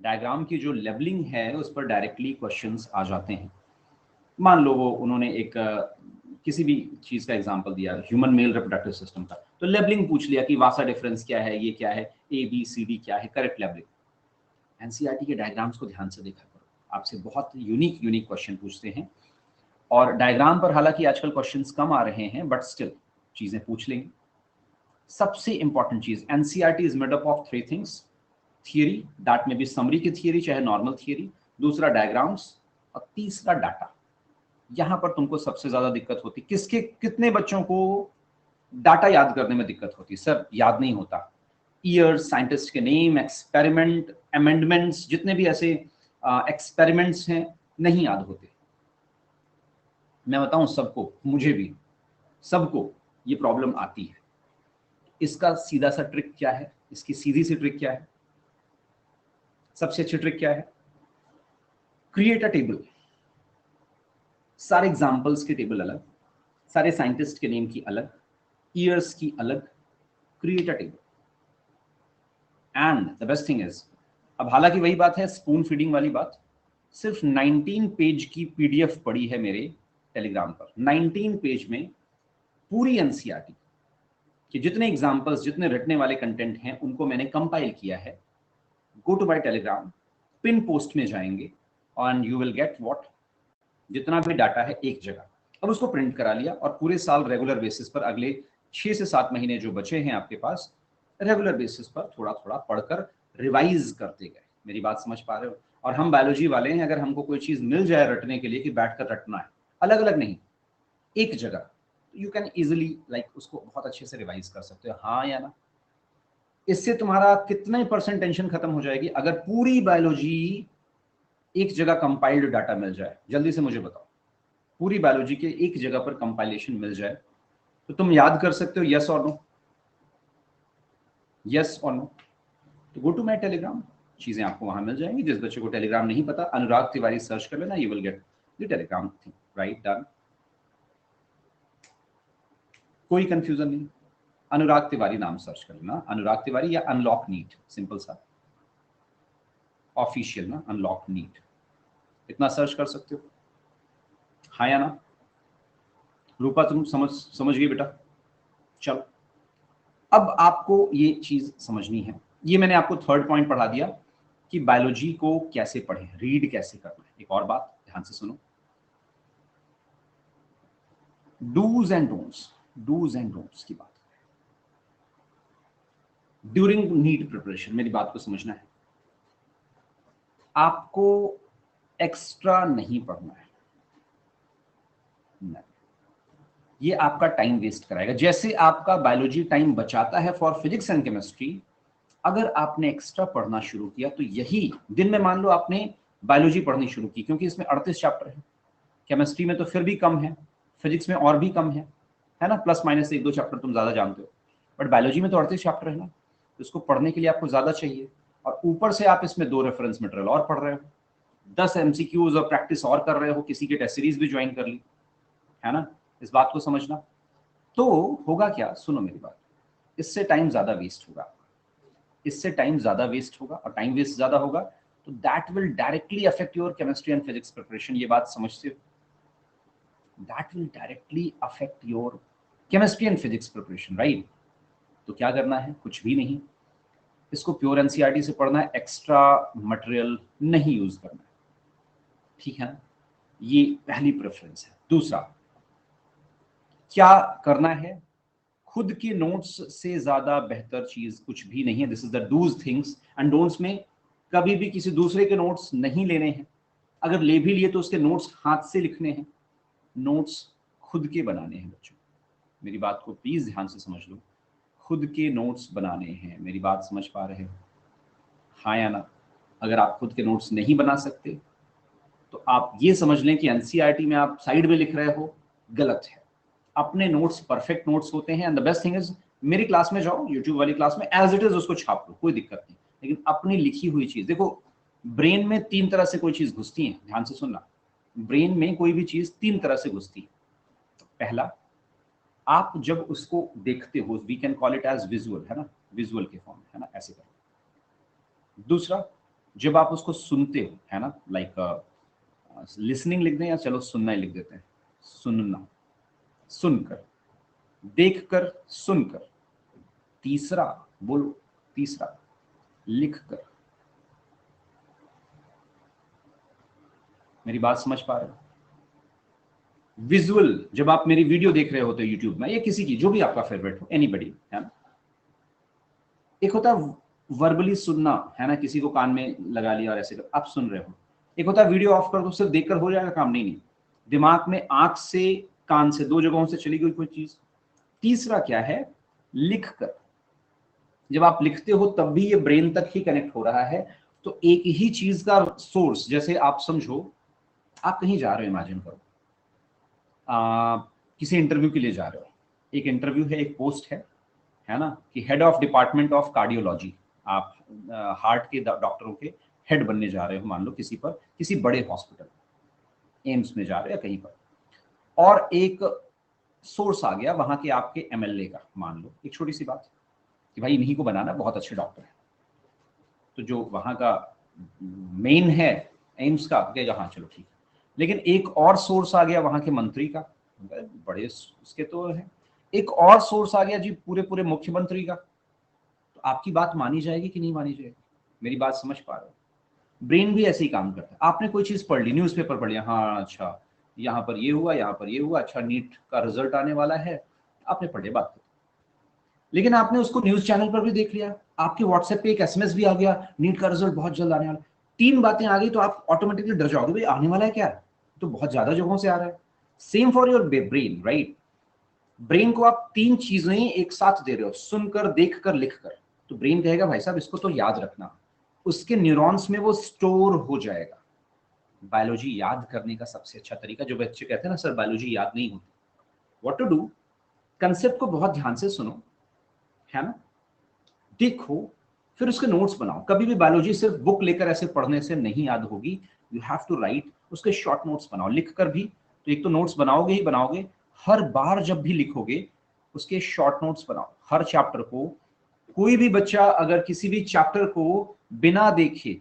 डायग्राम की जो लेवलिंग है उस पर डायरेक्टली क्वेश्चंस आ जाते हैं। मान लो वो उन्होंने एक किसी भी चीज का एग्जांपल दिया, ह्यूमन मेल रिप्रोडक्टिव सिस्टम का, तो लेबलिंग पूछ लिया कि वासा डिफरेंस क्या है, ये क्या है, ए बी सी डी क्या है, करेक्ट लेबलिंग। एनसीईआरटी के डायग्राम्स को ध्यान से देखा करो, आपसे बहुत यूनिक क्वेश्चन पूछते हैं। और डायग्राम पर हालांकि आजकल क्वेश्चंस कम आ रहे हैं, बट स्टिल चीजें पूछ लेंगे। सबसे इंपॉर्टेंट चीज, NCERT is made up of 3 things. Theory, that में भी समरी की थियरी चाहे नॉर्मल थियरी, दूसरा डायग्राम्स, और तीसरा डाटा। यहां पर तुमको सबसे ज्यादा दिक्कत होती, किसके कितने बच्चों को डाटा याद करने में दिक्कत होती? सर याद नहीं होता। ईयर, साइंटिस्ट के नेम, एक्सपेरिमेंट, अमेंडमेंट्स, जितने भी ऐसे एक्सपेरिमेंट्स हैं नहीं याद होते। मैं बताऊं सबको, मुझे भी, सबको ये प्रॉब्लम आती है। इसका सीधा सा ट्रिक क्या है, इसकी सीधी सी ट्रिक क्या है? सबसे अच्छी ट्रिक क्या है? क्रिएट अ टेबल, सारे एग्जांपल्स की टेबल अलग, सारे साइंटिस्ट के नेम की अलग, ईयर्स की अलग, create a table. And the best thing is, अब हालांकि वही बात है स्पून फीडिंग वाली बात, सिर्फ 19 पेज की पीडीएफ पड़ी है मेरे टेलीग्राम पर। 19 पेज में पूरी एनसीईआरटी कि जितने एग्जांपल्स, जितने रटने वाले कंटेंट हैं, उनको मैंने कंपाइल किया है। Go to my Telegram, pin post में जाएंगे and you will get what, जितना भी डाटा है एक जगह। अब उसको प्रिंट करा लिया और पूरे साल रेगुलर बेसिस पर, अगले 6 से 7 महीने जो बचे हैं आपके पास, रेगुलर बेसिस पर थोड़ा थोड़ा पढ़कर रिवाइज करते गए। मेरी बात समझ पा रहे हो? और हम बायोलॉजी वाले हैं, अगर हमको कोई चीज मिल जाए रटने के लिए कि बैठकर रटना है, अलग अलग नहीं, एक जगह, यू कैन इजिली लाइक उसको बहुत अच्छे से रिवाइज कर सकते हो। हाँ या ना? इससे तुम्हारा कितने % टेंशन खत्म हो जाएगी? अगर पूरी बायोलॉजी एक जगह कंपाइल्ड डाटा मिल जाए, जल्दी से मुझे बताओ, पूरी बायोलॉजी के एक जगह पर कंपाइलेशन मिल जाए, तो तुम याद कर सकते हो यस और नो? यस और नो? तो गो टू माई टेलीग्राम, चीजें आपको वहां मिल जाएंगी। जिस बच्चे को टेलीग्राम नहीं पता, अनुराग तिवारी सर्च कर लेना, you will get the Telegram thing, right? Done, कोई कंफ्यूजन नहीं। अनुराग तिवारी नाम सर्च कर लेना, अनुराग तिवारी या अनलॉक नीट, सिंपल सा ऑफिशियल ना, अनलॉक नीट, इतना सर्च कर सकते हो। हाँ या ना? रूपा तुम समझ गई बेटा? चलो, अब आपको ये चीज समझनी है, ये मैंने आपको थर्ड पॉइंट पढ़ा दिया कि बायोलॉजी को कैसे पढ़ें, रीड कैसे करना है। एक और बात ध्यान से सुनो, dos and don'ts, dos and don'ts की बात ड्यूरिंग नीट प्रिपरेशन। मेरी बात को समझना है, आपको एक्स्ट्रा नहीं पढ़ना है, नहीं, ये आपका टाइम वेस्ट कराएगा। जैसे आपका बायोलॉजी टाइम बचाता है फॉर फिजिक्स एंड केमिस्ट्री, अगर आपने एक्स्ट्रा पढ़ना शुरू किया तो यही दिन में, मान लो आपने बायोलॉजी पढ़नी शुरू की, क्योंकि इसमें 38 चैप्टर है, केमिस्ट्री में तो फिर भी कम है, फिजिक्स में और भी कम है ना, प्लस माइनस 1-2 चैप्टर तुम ज्यादा जानते हो, बट बायोलॉजी में तो 38 चैप्टर है ना, तो इसको पढ़ने के लिए आपको ज्यादा चाहिए। और ऊपर से आप इसमें 2 रेफरेंस मटेरियल और पढ़ रहे हो, 10 एमसीक्यूज और प्रैक्टिस और कर रहे हो, किसी की टेस्ट सीरीज भी ज्वाइन कर ली, है ना? इस बात को समझना। तो होगा क्या, सुनो मेरी बात, इससे टाइम ज्यादा वेस्ट होगा, इससे टाइम ज्यादा वेस्ट होगा, और टाइम वेस्ट ज्यादा होगा तो that will directly affect your chemistry and physics preparation. ये बात समझते हो? That will directly affect your chemistry and physics preparation, right? तो क्या करना है? कुछ भी नहीं, इसको प्योर एनसीईआरटी से पढ़ना है, एक्स्ट्रा मटेरियल नहीं यूज करना है, ठीक है ना? ये पहली प्रेफरेंस है। दूसरा क्या करना है, खुद के नोट्स से ज्यादा बेहतर चीज कुछ भी नहीं है। This is the dos things and don'ts में कभी भी किसी दूसरे के नोट्स नहीं लेने हैं, अगर ले भी लिए तो उसके नोट्स हाथ से लिखने हैं, नोट्स खुद के बनाने हैं बच्चों। मेरी बात को प्लीज ध्यान से समझ लो, खुद के नोट्स बनाने हैं। मेरी बात समझ पा रहे हो? हाँ या ना? अगर आप खुद के नोट्स नहीं बना सकते तो आप ये समझ लें कि एनसीईआरटी में आप साइड में लिख रहे हो, गलत है। अपने नोट्स परफेक्ट नोट्स होते हैं, and the best thing is, मेरी क्लास में जाओ, यूट्यूब वाली क्लास में एज इट इज उसको छाप लो, कोई दिक्कत नहीं। लेकिन अपनी लिखी हुई चीज देखो, ब्रेन में 3 तरह से कोई चीज घुसती है, ध्यान से सुनना, ब्रेन में कोई भी चीज 3 तरह से घुसती है। तो पहला, आप जब उसको देखते हो, we can call it as visual, है ना, विजुअल के फॉर्म में, है ना, ऐसे करो। दूसरा, जब आप उसको सुनते हो, है ना, लाइक लिसनिंग लिख दें या चलो सुनना ही लिख देते हैं, सुनना, सुनकर, देखकर, सुनकर। तीसरा, बोलो, तीसरा, लिखकर। मेरी बात समझ पा रहे हो? विजुअल, जब आप मेरी वीडियो देख रहे होते हो यूट्यूब में या किसी की, जो भी आपका फेवरेट हो, एनीबडी, है ना, एक होता है वर्बली सुनना, है ना, किसी को कान में लगा लिया और ऐसे आप सुन रहे हो। एक होता है वीडियो ऑफ कर दो, सिर्फ देखकर हो जाएगा काम, नहीं, दिमाग में आंख से कान से 2 जगहों से चली गई कोई चीज। तीसरा क्या है, लिखकर। जब आप लिखते हो तब भी ये ब्रेन तक ही कनेक्ट हो रहा है, तो एक ही चीज का सोर्स, जैसे आप समझो, आप कहीं जा रहे हो, इमेजिन करो, किसी इंटरव्यू के लिए जा रहे हो, एक इंटरव्यू है, एक पोस्ट है ना, कि head of department of cardiology, आप हार्ट के डॉक्टरों के हेड बनने जा रहे हो, मान लो किसी पर, किसी बड़े हॉस्पिटल, एम्स में जा रहे हो या कहीं पर, और एक सोर्स आ गया वहां के आपके एमएलए का, मान लो, एक छोटी सी बात कि भाई इन्हीं को बनाना, बहुत अच्छे डॉक्टर है। तो जो वहां का मेन है एम्स का, हाँ चलो ठीक है, लेकिन एक और सोर्स आ गया वहां के मंत्री का, बड़े उसके तो है, एक और सोर्स आ गया जी पूरे पूरे मुख्यमंत्री का, तो आपकी बात मानी जाएगी कि नहीं मानी जाएगी? मेरी बात समझ पा रहे हो? ब्रेन भी ऐसे ही काम करता है। आपने कोई चीज पढ़ ली, न्यूज़पेपर पढ़ लिया, हाँ अच्छा यहाँ पर ये हुआ, यहाँ पर ये हुआ, अच्छा नीट का रिजल्ट आने वाला है, आपने पढ़े बात, लेकिन आपने उसको न्यूज चैनल पर भी देख लिया, आपके व्हाट्सएप पे एक एसएमएस भी आ गया, नीट का रिजल्ट बहुत जल्द आने वाला, 3 बातें आ गई तो आप ऑटोमेटिकली डर जाओगे, भाई आने वाला है क्या, तो बहुत ज्यादा जगहों से आ रहा है। Same for your brain, right? Brain को आप 3 चीजें एक साथ दे रहे हो, सुनकर, देखकर, लिखकर, तो ब्रेन कहेगा भाई साहब इसको तो याद रखना, उसके न्यूरॉन्स में वो स्टोर हो जाएगा। बायोलॉजी याद करने का सबसे अच्छा तरीका, जो बच्चे कहते हैं ना सर बायोलॉजी याद नहीं होती, व्हाट टू डू, कंसेप्ट को बहुत ध्यान से सुनो, है ना, देखो, फिर उसके नोट्स बनाओ। कभी भी बायोलॉजी सिर्फ बुक लेकर ऐसे पढ़ने से नहीं याद होगी, यू हैव टू राइट, उसके शॉर्ट नोट्स बनाओ, लिख कर भी, तो एक तो नोट्स बनाओगे ही बनाओगे, हर बार जब भी लिखोगे उसके शॉर्ट नोट्स बनाओ हर चैप्टर को। कोई भी बच्चा अगर किसी भी चैप्टर को बिना देखे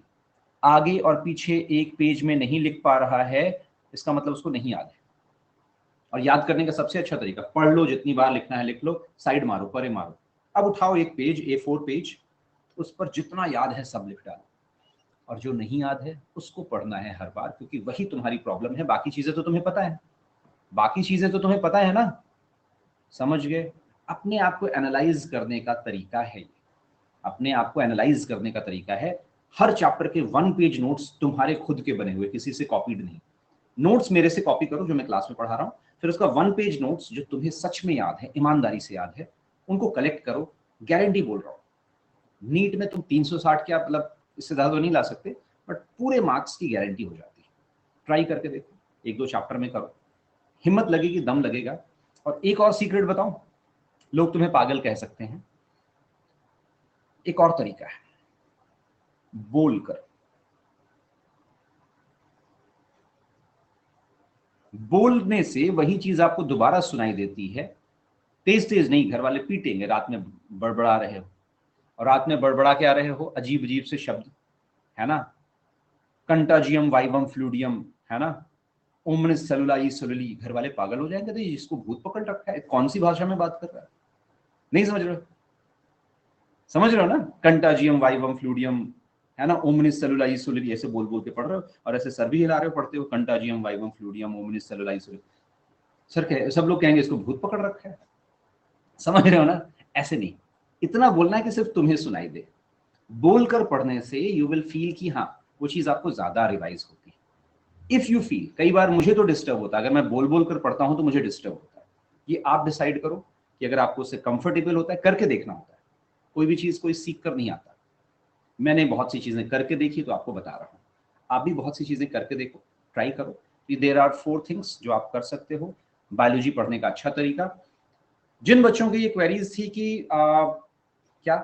आगे और पीछे एक पेज में नहीं लिख पा रहा है, इसका मतलब उसको नहीं याद है। और याद करने का सबसे अच्छा तरीका, पढ़ लो, जितनी बार लिखना है लिख लो, साइड मारो, परे मारो, अब उठाओ एक पेज, A4 पेज, उस पर जितना याद है सब लिख डालो, और जो नहीं याद है उसको पढ़ना है हर बार, क्योंकि वही तुम्हारी प्रॉब्लम है। बाकी चीजें तो तुम्हें पता है, बाकी चीजें तो तुम्हें पता है ना, समझ गए? अपने आप को एनालाइज करने का तरीका है ये, अपने आप को एनालाइज करने का तरीका है। हर चैप्टर के 1 पेज नोट्स तुम्हारे खुद के बने हुए, किसी से कॉपीड नहीं। नोट्स मेरे से कॉपी करो जो मैं क्लास में पढ़ा रहा हूं, फिर उसका 1 पेज नोट्स जो तुम्हें सच में याद है, ईमानदारी से याद है, उनको कलेक्ट करो। गारंटी बोल रहा हूं, नीट में तुम 360 क्या, मतलब इससे ज्यादा तो नहीं ला सकते, बट पूरे मार्क्स की गारंटी हो जाती है। ट्राई करके देखो, 1-2 चैप्टर में करो, हिम्मत लगेगी, दम लगेगा। और एक और सीक्रेट बताऊं, लोग तुम्हें पागल कह सकते हैं, एक और तरीका है, बोलकर। बोलने से वही चीज आपको दोबारा सुनाई देती है, तेज तेज नहीं, घर वाले पीटेंगे, रात में बड़बड़ा रहे हो, और रात में बड़बड़ा क्या रहे हो, अजीब अजीब से शब्द, है ना, कंटाजियम वाइवम फ्लूडियम, है ना, ओमनिस सेलुलाई सेलुली, घर वाले पागल हो जाएंगे, तो इसको भूत पकड़ रखा है, कौन सी भाषा में बात कर रहा है, नहीं समझ रहे हो? समझ रहे हो ना, कंटाजियम वाइवम फ्लूडियम, है ना, ओमनिस सेलुलाई सेलुली, ऐसे बोल बोल के पढ़ रहे हो, और ऐसे सर भी हिला रहे हो, पढ़ते हो कंटाजियम वाइवम फ्लूडियम ओमनिस सेलुलाई सेलुली। सर सब लोग कहेंगे इसको भूत पकड़ रखा है, समझ रहे हो ना? ऐसे नहीं, इतना बोलना है कि सिर्फ तुम्हें सुनाई दे। बोलकर पढ़ने से यू विल फील कि हाँ, वो चीज आपको ज्यादा रिवाइज होती है। इफ यू फील, कई बार मुझे तो डिस्टर्ब होता है, अगर मैं बोल बोल कर पढ़ता हूं तो मुझे डिस्टर्ब होता है। ये आप डिसाइड करो कि अगर आपको उससे कंफर्टेबल होता है, करके देखना होता है, कोई भी चीज कोई सीख कर नहीं आता। मैंने बहुत सी चीजें करके देखी तो आपको बता रहा हूं, आप भी बहुत सी चीजें करके देखो, ट्राई करो। देयर आर 4 थिंग्स जो आप कर सकते हो बायोलॉजी पढ़ने का अच्छा तरीका। जिन बच्चों की ये क्वेरीज थी कि क्या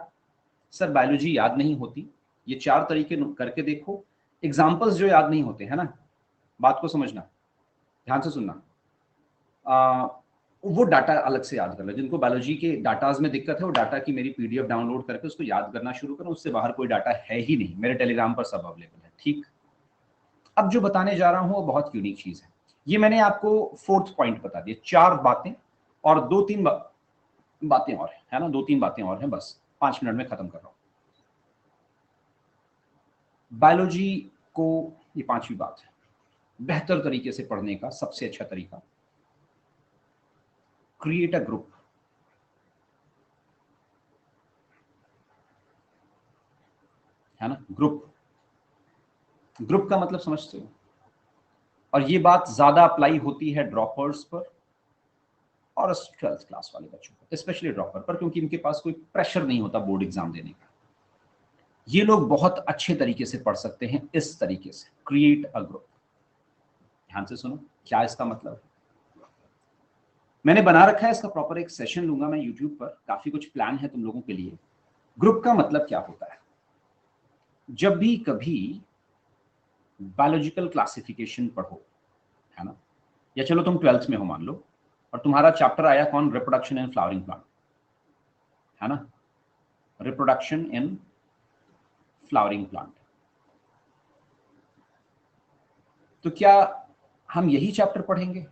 सर बायोलॉजी याद नहीं होती, ये 4 तरीके करके देखो। एग्जाम्पल्स जो याद नहीं होते, है ना, बात को समझना, ध्यान से सुनना, वो डाटा अलग से याद कर लो। जिनको बायोलॉजी के डाटाज में दिक्कत है, वो डाटा की मेरी PDF डाउनलोड करके उसको याद करना शुरू करो, उससे बाहर कोई डाटा है ही नहीं, मेरे टेलीग्राम पर सब अवेलेबल है, ठीक। अब जो बताने जा रहा हूं वो बहुत यूनिक चीज है। ये मैंने आपको 4th पॉइंट बता दिया, 4 बातें, और 2-3 बातें और है ना, 2-3 बातें और हैं, बस 5 मिनट में खत्म कर रहा हूं बायोलॉजी को। ये 5वीं बात है, बेहतर तरीके से पढ़ने का सबसे अच्छा तरीका, क्रिएट अ ग्रुप, है ना, ग्रुप। ग्रुप का मतलब समझते हो? और ये बात ज्यादा अप्लाई होती है ड्रॉपर्स पर और 12th क्लास वाले बच्चों पर, स्पेशली ड्रॉपर पर, क्योंकि इनके पास कोई प्रेशर नहीं होता बोर्ड एग्जाम देने का। ये लोग बहुत अच्छे तरीके से पढ़ सकते हैं इस तरीके से, क्रिएट अ ग्रुप। ध्यान से सुनो, क्या इसका मतलब, मैंने बना रखा है इसका प्रॉपर एक सेशन लूंगा मैं यूट्यूब पर, काफी कुछ प्लान है तुम लोगों के लिए। ग्रुप का मतलब क्या होता है, जब भी कभी बायोलॉजिकल क्लासिफिकेशन पढ़ो, है ना, या चलो तुम 12th में हो मान लो, और तुम्हारा चैप्टर आया कौन, रिप्रोडक्शन इन फ्लावरिंग प्लांट, है ना, रिप्रोडक्शन इन फ्लावरिंग प्लांट, तो क्या हम यही चैप्टर पढ़ेंगे?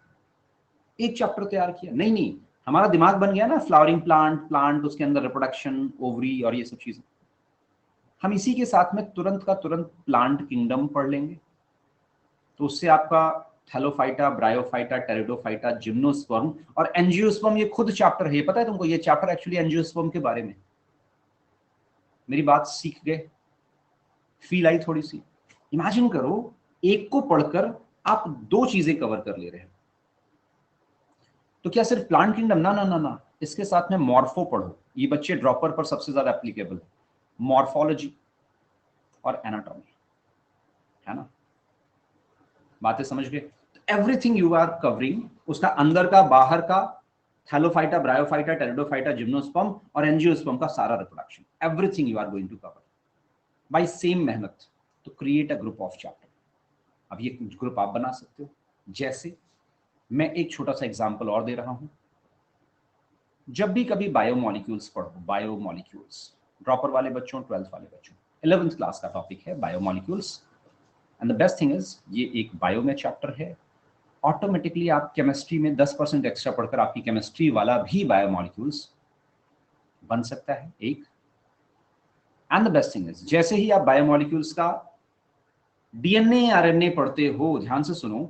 एक चैप्टर तैयार किया, नहीं नहीं, हमारा दिमाग बन गया ना, फ्लावरिंग प्लांट, प्लांट उसके अंदर रिप्रोडक्शन, ओवरी और ये सब चीजें, हम इसी के साथ में तुरंत का तुरंत प्लांट किंगडम पढ़ लेंगे। तो उससे आपका थैलोफाइटा, ब्रायोफाइटा, टेरिडोफाइटा, जिम्नोस्पर्म और एंजियोस्पर्म, ये खुद चैप्टर है, ये पता है तुमको, ये चैप्टर एक्चुअली एंजियोस्पर्म के बारे में। मेरी बात सीख गए, फील आई थोड़ी सी? इमेजिन करो, एक को पढ़कर आप 2 चीजें कवर कर ले रहे हैं। तो क्या सिर्फ प्लांट किंगडम, ना ना ना ना, इसके साथ में मॉर्फो पढ़ो, ये बच्चे ड्रॉपर पर सबसे ज्यादा एप्लीकेबल है, मॉर्फोलॉजी और एनाटॉमी, है ना। बातें समझ गए? एवरीथिंग यू आर कवरिंग, उसका अंदर का, बाहर का, थैलोफाइटा, ब्रायोफाइटा, टेरिडोफाइटा, जिम्नोस्पर्म और एंजियोस्पर्म का सारा reproduction, everything you are going to cover by same मेहनत to create a group of chapter. अब ये ग्रुप आप बना सकते हो। जैसे मैं एक छोटा सा एग्जांपल और दे रहा हूं। जब भी कभी बायोमोलिक्यूल्स पढ़ो, बायोमोलिक्यूल्स, ड्रॉपर वाले बच्चों, 12th वाले बच्चों, 11th क्लास का टॉपिक है biomolecules. And the best thing is ये एक बायो में चैप्टर है। ऑटोमेटिकली आप केमिस्ट्री में 10% एक्स्ट्रा पढ़कर आपकी केमिस्ट्री वाला भी बायोमोलिक्यूल्स बन सकता है एक। And the best thing is जैसे ही आप बायोमोलिक्यूल्स का डीएनए आरएनए पढ़ते हो, ध्यान से सुनो,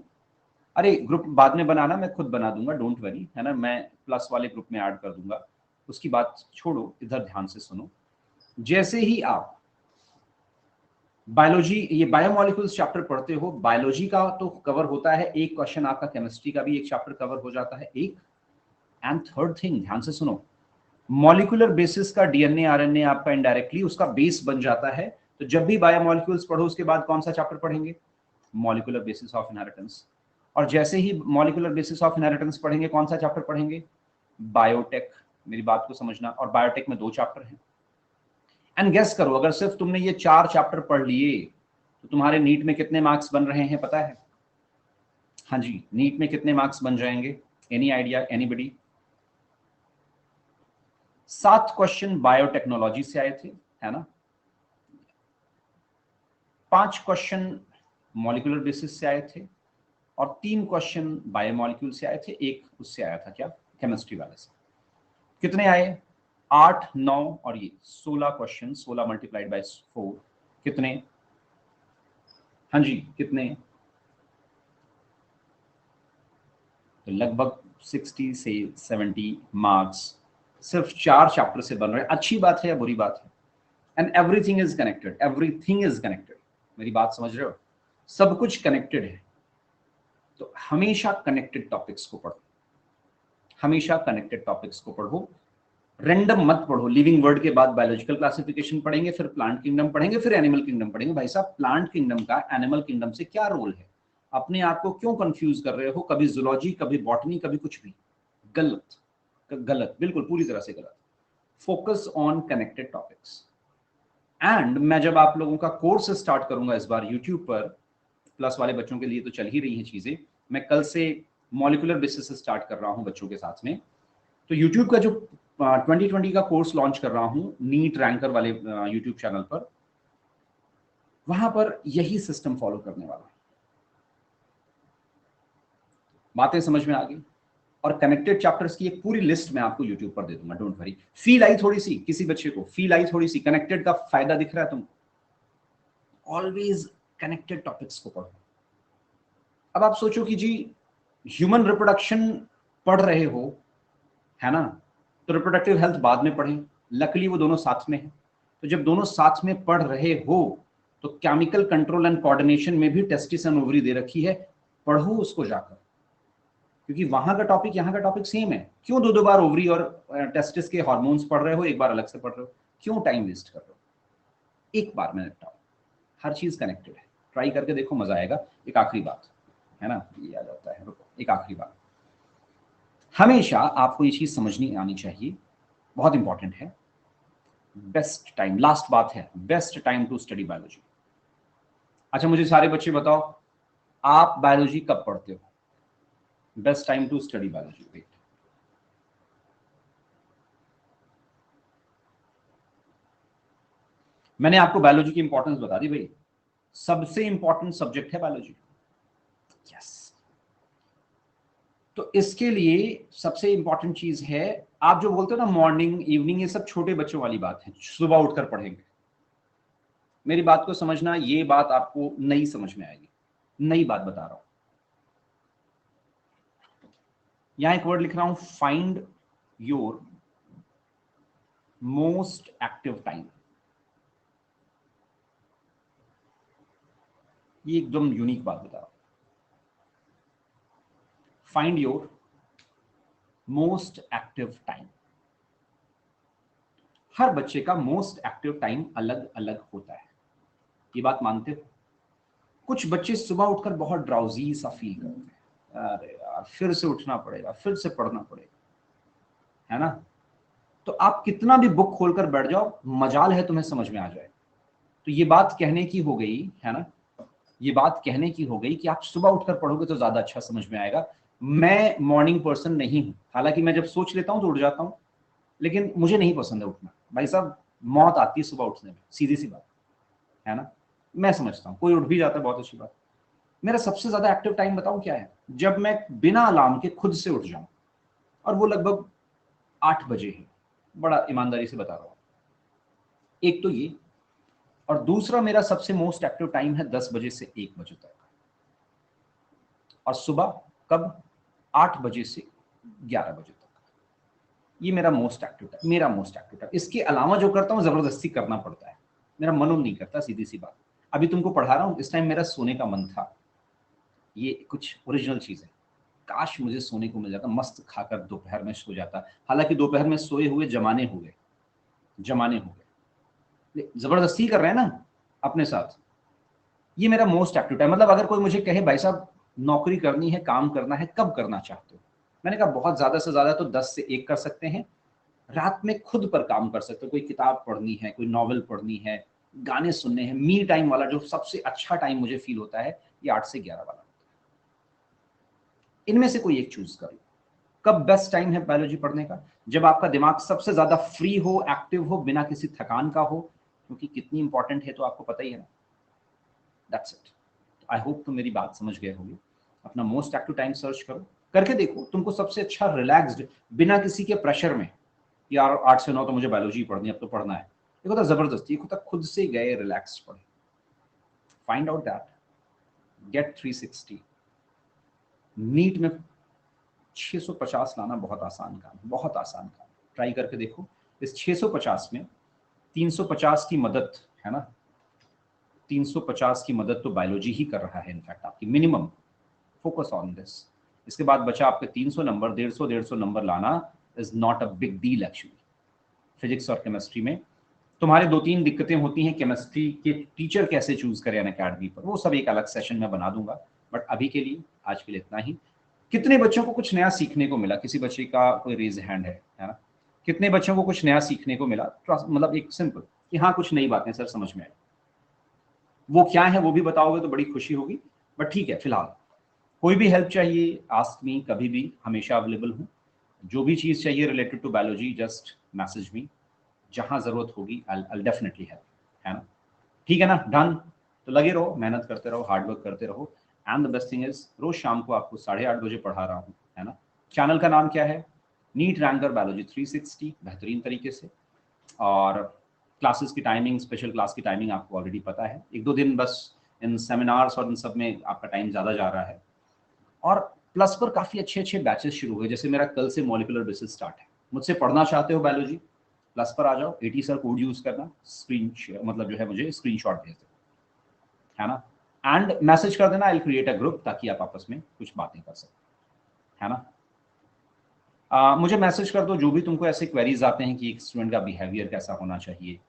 अरे ग्रुप बाद में बनाना, मैं खुद बना दूंगा, डोंट वरी, है ना, मैं प्लस वाले ग्रुप में ऐड कर दूंगा, उसकी बात छोड़ो, इधर ध्यान से सुनो। जैसे ही आप बायोलॉजी, ये बायोमोलिक्यूल्स चैप्टर पढ़ते हो, बायोलॉजी का तो कवर होता है एक क्वेश्चन, आपका केमिस्ट्री का भी एक चैप्टर कवर हो जाता है एक। एंड थर्ड थिंग, ध्यान से सुनो, मॉलिक्यूलर बेसिस का डीएनए आरएनए आपका इनडायरेक्टली उसका बेस बन जाता है। तो जब भी बायोमोलिक्यूल्स पढ़ो उसके बाद कौन सा चैप्टर पढ़ेंगे? Molecular basis of inheritance. और जैसे ही मॉलिक्यूलर बेसिस ऑफ इनहेरिटेंस पढ़ेंगे, कौन सा चैप्टर पढ़ेंगे? बायोटेक। मेरी बात को समझना, और बायोटेक में 2 चैप्टर हैं। एंड गेस करो, अगर सिर्फ तुमने ये 4 चैप्टर पढ़ लिए तो तुम्हारे नीट में कितने मार्क्स बन रहे हैं पता है? हाँ जी, नीट में कितने मार्क्स बन जाएंगे? Any idea, anybody? 7 question biotechnology से आए थे, है ना, 5 क्वेश्चन मॉलिक्यूलर बेसिस से आए थे, और 3 क्वेश्चन बायोमोलिक्यूल से आए थे, एक उससे आया था क्या, केमिस्ट्री वाले से। कितने आए? 8, 9 और ये 16 क्वेश्चन, 16 मल्टीप्लाइड बाय 4 कितने? हाँ जी, कितने? तो लगभग 60 से 70 मार्क्स सिर्फ 4 चैप्टर से बन रहे हैं। अच्छी बात है या बुरी बात है? And everything is connected, everything is connected. मेरी बात समझ रहे हो? सब कुछ कनेक्टेड है। तो हमेशा कनेक्टेड टॉपिक्स को पढ़ो, हमेशा कनेक्टेड टॉपिक्स को पढ़ो, रैंडम मत पढ़ो। लिविंग वर्ड के बाद बायोलॉजिकल क्लासिफिकेशन पढ़ेंगे, फिर प्लांट किंगडम पढ़ेंगे, फिर एनिमल किंगडम पढ़ेंगे। भाई साहब, प्लांट किंगडम का एनिमल किंगडम से क्या रोल है? अपने आप को क्यों कंफ्यूज कर रहे हो? कभी जूलॉजी, कभी बॉटनी, कभी कुछ भी। गलत, गलत, बिल्कुल पूरी तरह से गलत। Focus on connected topics. And मैं जब आप लोगों का कोर्स स्टार्ट करूंगा इस बार यूट्यूब पर, प्लस वाले बच्चों के लिए तो चल ही रही हैं चीजें, मैं कल से मॉलिक्यूलर बेसिस से स्टार्ट कर रहा हूं बच्चों के साथ में। तो यूट्यूब का जो 2020 का कोर्स लॉन्च कर रहा हूं नीट रैंकर वाले यूट्यूब चैनल पर, वहां पर यही सिस्टम फॉलो करने वाला। बातें समझ में आ गई? और कनेक्टेड चैप्टर्स की एक पूरी लिस्ट मैं आपको यूट्यूब पर दे दूंगा, डोंट वरी। फील आई थोड़ी सी, किसी बच्चे को फील आई थोड़ी सी, कनेक्टेड का फायदा दिख रहा है तुमको? ऑलवेज कनेक्टेड टॉपिक्स को पढ़ो। अब आप सोचो कि जी ह्यूमन रिप्रोडक्शन पढ़ रहे हो, है ना, तो रिप्रोडक्टिव हेल्थ बाद में पढ़ें। लकली वो दोनों साथ में है। तो जब दोनों साथ में पढ़ रहे हो तो केमिकल कंट्रोल एंड कोऑर्डिनेशन में भी टेस्टिस एंड ओवरी दे रखी है, पढ़ो उसको जाकर, क्योंकि वहां का टॉपिक यहाँ का टॉपिक सेम है। क्यों 2 बार ओवरी और टेस्टिस के हार्मोन्स पढ़ रहे हो, एक बार अलग से पढ़ रहे हो? क्यों टाइम वेस्ट कर रहे हो? एक बार में निपटाओ। हर चीज कनेक्टेड है, ट्राई करके देखो, मजा आएगा। एक आखिरी बात, है ना, ये आ जाता है, रुको, एक आखिरी बात, हमेशा आपको ये चीज समझनी आनी चाहिए, बहुत इंपॉर्टेंट है। बेस्ट टाइम, लास्ट बात है, best time to study biology. अच्छा मुझे सारे बच्चे बताओ, आप बायोलॉजी कब पढ़ते हो? Best time to study biology, wait. मैंने आपको बायोलॉजी की इंपॉर्टेंस बता दी भाई, सबसे इंपॉर्टेंट सब्जेक्ट है बायोलॉजी। यस। तो इसके लिए सबसे इंपॉर्टेंट चीज है, आप जो बोलते हो ना मॉर्निंग इवनिंग, ये सब छोटे बच्चों वाली बात है, सुबह उठकर पढ़ेंगे। मेरी बात को समझना, ये बात आपको नई समझ में आएगी, नई बात बता रहा हूं। यहां एक वर्ड लिख रहा हूं, find your most active time. ये एकदम यूनिक बात बता रहा हूं। Find your most active time. हर बच्चे का मोस्ट एक्टिव टाइम अलग अलग होता है, ये बात मानते हो? कुछ बच्चे सुबह उठकर बहुत ड्राउजी सा फील करते हैं, अरे यार फिर से उठना पड़ेगा, फिर से पढ़ना पड़ेगा, है ना। तो आप कितना भी बुक खोलकर बैठ जाओ, मजाल है तुम्हें समझ में आ जाए। तो ये बात कहने की हो गई, है ना, ये बात कहने की हो गई कि आप सुबह उठकर पढ़ोगे तो ज्यादा अच्छा समझ में आएगा। मैं मॉर्निंग पर्सन नहीं हूं, हालांकि मैं जब सोच लेता हूं तो उठ जाता हूं, लेकिन मुझे नहीं पसंद है उठना। भाई साहब, मौत आती है सुबह उठने में, सीधी सी बात है ना। मैं समझता हूँ कोई उठ भी जाता है, बहुत अच्छी बात। मेरा सबसे ज्यादा एक्टिव टाइम बताऊं क्या है? जब मैं बिना अलार्म के खुद से उठ जाऊं, और वो लगभग 8 बजे है। बड़ा ईमानदारी से बता रहा हूं, एक तो ये, और दूसरा मेरा सबसे मोस्ट एक्टिव टाइम है 10 बजे से 1 बजे तक, और सुबह कब? 8 बजे से 11 बजे तक। ये मेरा मोस्ट एक्टिव टाइम, मेरा मोस्ट एक्टिव टाइम। इसके अलावा जो करता हूँ जबरदस्ती करना पड़ता है, मेरा मन नहीं करता, सीधी सी बात। अभी तुमको पढ़ा रहा हूँ, इस टाइम मेरा सोने का मन था। ये कुछ ओरिजिनल चीज है, काश मुझे सोने को मिल जाता, मस्त खाकर दोपहर में सो जाता। हालांकि दोपहर में सोए हुए जमाने हो गए, जमाने हो गए, जबरदस्ती कर रहे हैं ना अपने साथ। ये मेरा मोस्ट एक्टिव टाइम। मतलब अगर कोई मुझे कहे भाई साहब नौकरी करनी है, काम करना है, कब करना चाहते हो? मैंने कहा बहुत ज्यादा से ज्यादा तो 10 से 1 कर सकते हैं। रात में खुद पर काम कर सकते हो, कोई किताब पढ़नी है, कोई नॉवल पढ़नी है, गाने सुनने हैं। मी टाइम वाला जो सबसे अच्छा टाइम मुझे फील होता है, ये 8 से 11 वाला। इनमें से कोई एक चूज कर लो। कब बेस्ट टाइम है बायोलॉजी पढ़ने का? जब आपका दिमाग सबसे ज्यादा फ्री हो, एक्टिव हो, बिना किसी थकान का हो, क्योंकि कितनी इंपॉर्टेंट है तो आपको पता ही है ना। That's it. आई होप तुम मेरी बात समझ गए होगे। अपना मोस्ट एक्टिव टाइम सर्च करो, करके देखो, तुमको सबसे अच्छा रिलैक्स्ड, बिना किसी के प्रेशर में, यार 8 से 9 तो मुझे बायोलॉजी पढ़नी है, अब तो पढ़ना है। एक होता जबरदस्ती, एक होता खुद से गए रिलैक्स पढ़े। Find out that, get 360। नीट में 650 लाना बहुत आसान काम, बहुत आसान काम। ट्राई करके देखो। इस 650 में 350 की मदद, है ना, 350 की मदद तो बायोलॉजी ही कर रहा है इनफैक्ट आपकी, मिनिमम। Focus on this. इसके बाद बचा आपके 300 नंबर। 150 नंबर लाना is not a big deal actually. Physics और केमिस्ट्री में तुम्हारे 2-3 दिक्कतें होती हैं। केमिस्ट्री के टीचर कैसे चूज करें अनअकैडमी पर, वो सब एक अलग सेशन में बना दूंगा। बट अभी के लिए, आज के लिए इतना ही। कितने बच्चों को कुछ नया सीखने को मिला? किसी बच्चे का कोई रेज हैंड है ना? कितने बच्चों को कुछ नया सीखने को मिला? मतलब एक सिंपल कि हाँ कुछ नई बातें सर समझ में आई। वो क्या है वो भी बताओगे तो बड़ी खुशी होगी। बट ठीक है, फिलहाल कोई भी हेल्प चाहिए, आस्क मी, कभी भी, हमेशा अवेलेबल हूँ। जो भी चीज चाहिए related to biology, just message me. जहां जरूरत होगी आई डेफिनेटली हेल्प, है ना। ठीक है ना, डन। तो लगे रहो, मेहनत करते रहो, हार्डवर्क करते रहो। And the best thing is, रोज शाम को आपको 8:30 बजे पढ़ा रहा हूँ, है ना। चैनल का नाम क्या है? नीट रैंकर बायोलॉजी 360, बेहतरीन तरीके से। और क्लासेस की टाइमिंग, स्पेशल क्लास की टाइमिंग आपको ऑलरेडी पता है। 1-2 दिन बस इन सेमिनार्स और इन सब में आपका टाइम ज़्यादा जा रहा है। और प्लस पर काफ़ी अच्छे अच्छे बैचेस शुरू हुए, जैसे मेरा कल से मॉलिक्यूलर बेसिस स्टार्ट है। मुझसे पढ़ना चाहते हो बायोलॉजी, प्लस पर आ जाओ। 80 सर कोड यूज़ करना, स्क्रीन मतलब जो है मुझे स्क्रीनशॉट भेज दो, है ना। एंड मैसेज कर देना, आई क्रिएट अ ग्रुप, ताकि आप आपस में कुछ बातें कर सकें, है ना। मुझे मैसेज कर दो जो भी तुमको ऐसे क्वेरीज आते हैं कि एक स्टूडेंट का बिहेवियर कैसा होना चाहिए,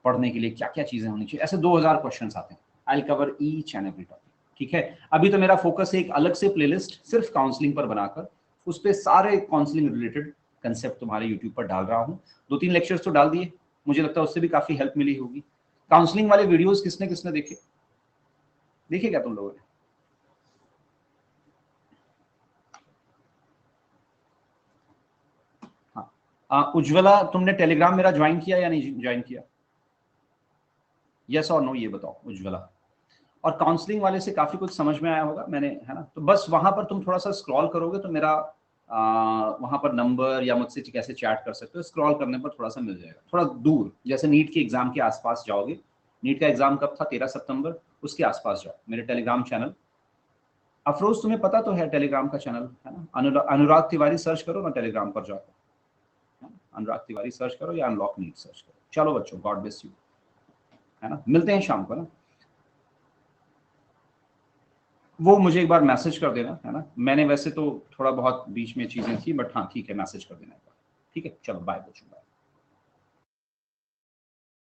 पढ़ने के लिए क्या क्या चीजें होनी चाहिए। ऐसे 2000 क्वेश्चन आते हैं। I cover each and every topic, ठीक है। अभी तो मेरा फोकस है एक अलग से प्लेलिस्ट सिर्फ काउंसलिंग पर बनाकर, उस पर सारे काउंसलिंग रिलेटेड कंसेप्ट तुम्हारे यूट्यूब पर डाल रहा हूँ। 2-3 लेक्चर्स तो डाल दिए, मुझे लगता है उससे भी काफी हेल्प मिली होगी। काउंसलिंग वाले वीडियोज किसने किसने देखे? देखे क्या तुम लोगों ने? उज्ज्वला, तुमने टेलीग्राम मेरा ज्वाइन किया या नहीं ज्वाइन किया? यस और नो ये बताओ उज्ज्वला। और काउंसलिंग वाले से काफी कुछ समझ में आया होगा मैंने, है ना। तो बस वहां पर तुम थोड़ा सा स्क्रॉल करोगे तो मेरा वहां पर नंबर या मुझसे कैसे चैट कर सकते हो, स्क्रॉल करने पर थोड़ा सा मिल जाएगा। थोड़ा दूर, जैसे नीट के एग्जाम के आसपास जाओगे। नीट का एग्जाम कब था? 13 सितंबर, उसके आसपास जाओ। मेरे टेलीग्राम चैनल, अफरोज तुम्हें पता तो है टेलीग्राम का चैनल, है ना। अनुराग तिवारी सर्च करो ना टेलीग्राम पर जाओ, अनुराग तिवारी सर्च करो या अनलॉक नीट सर्च करो। चलो बच्चों, गॉड ब्लेस यू, है ना। मिलते हैं शाम को ना। वो मुझे एक बार मैसेज कर देना, है ना। मैंने वैसे तो थोड़ा बहुत बीच में चीजें थी, बट हाँ ठीक है, मैसेज कर देना एक बार। ठीक है, चलो बाय बच्चों, बाय।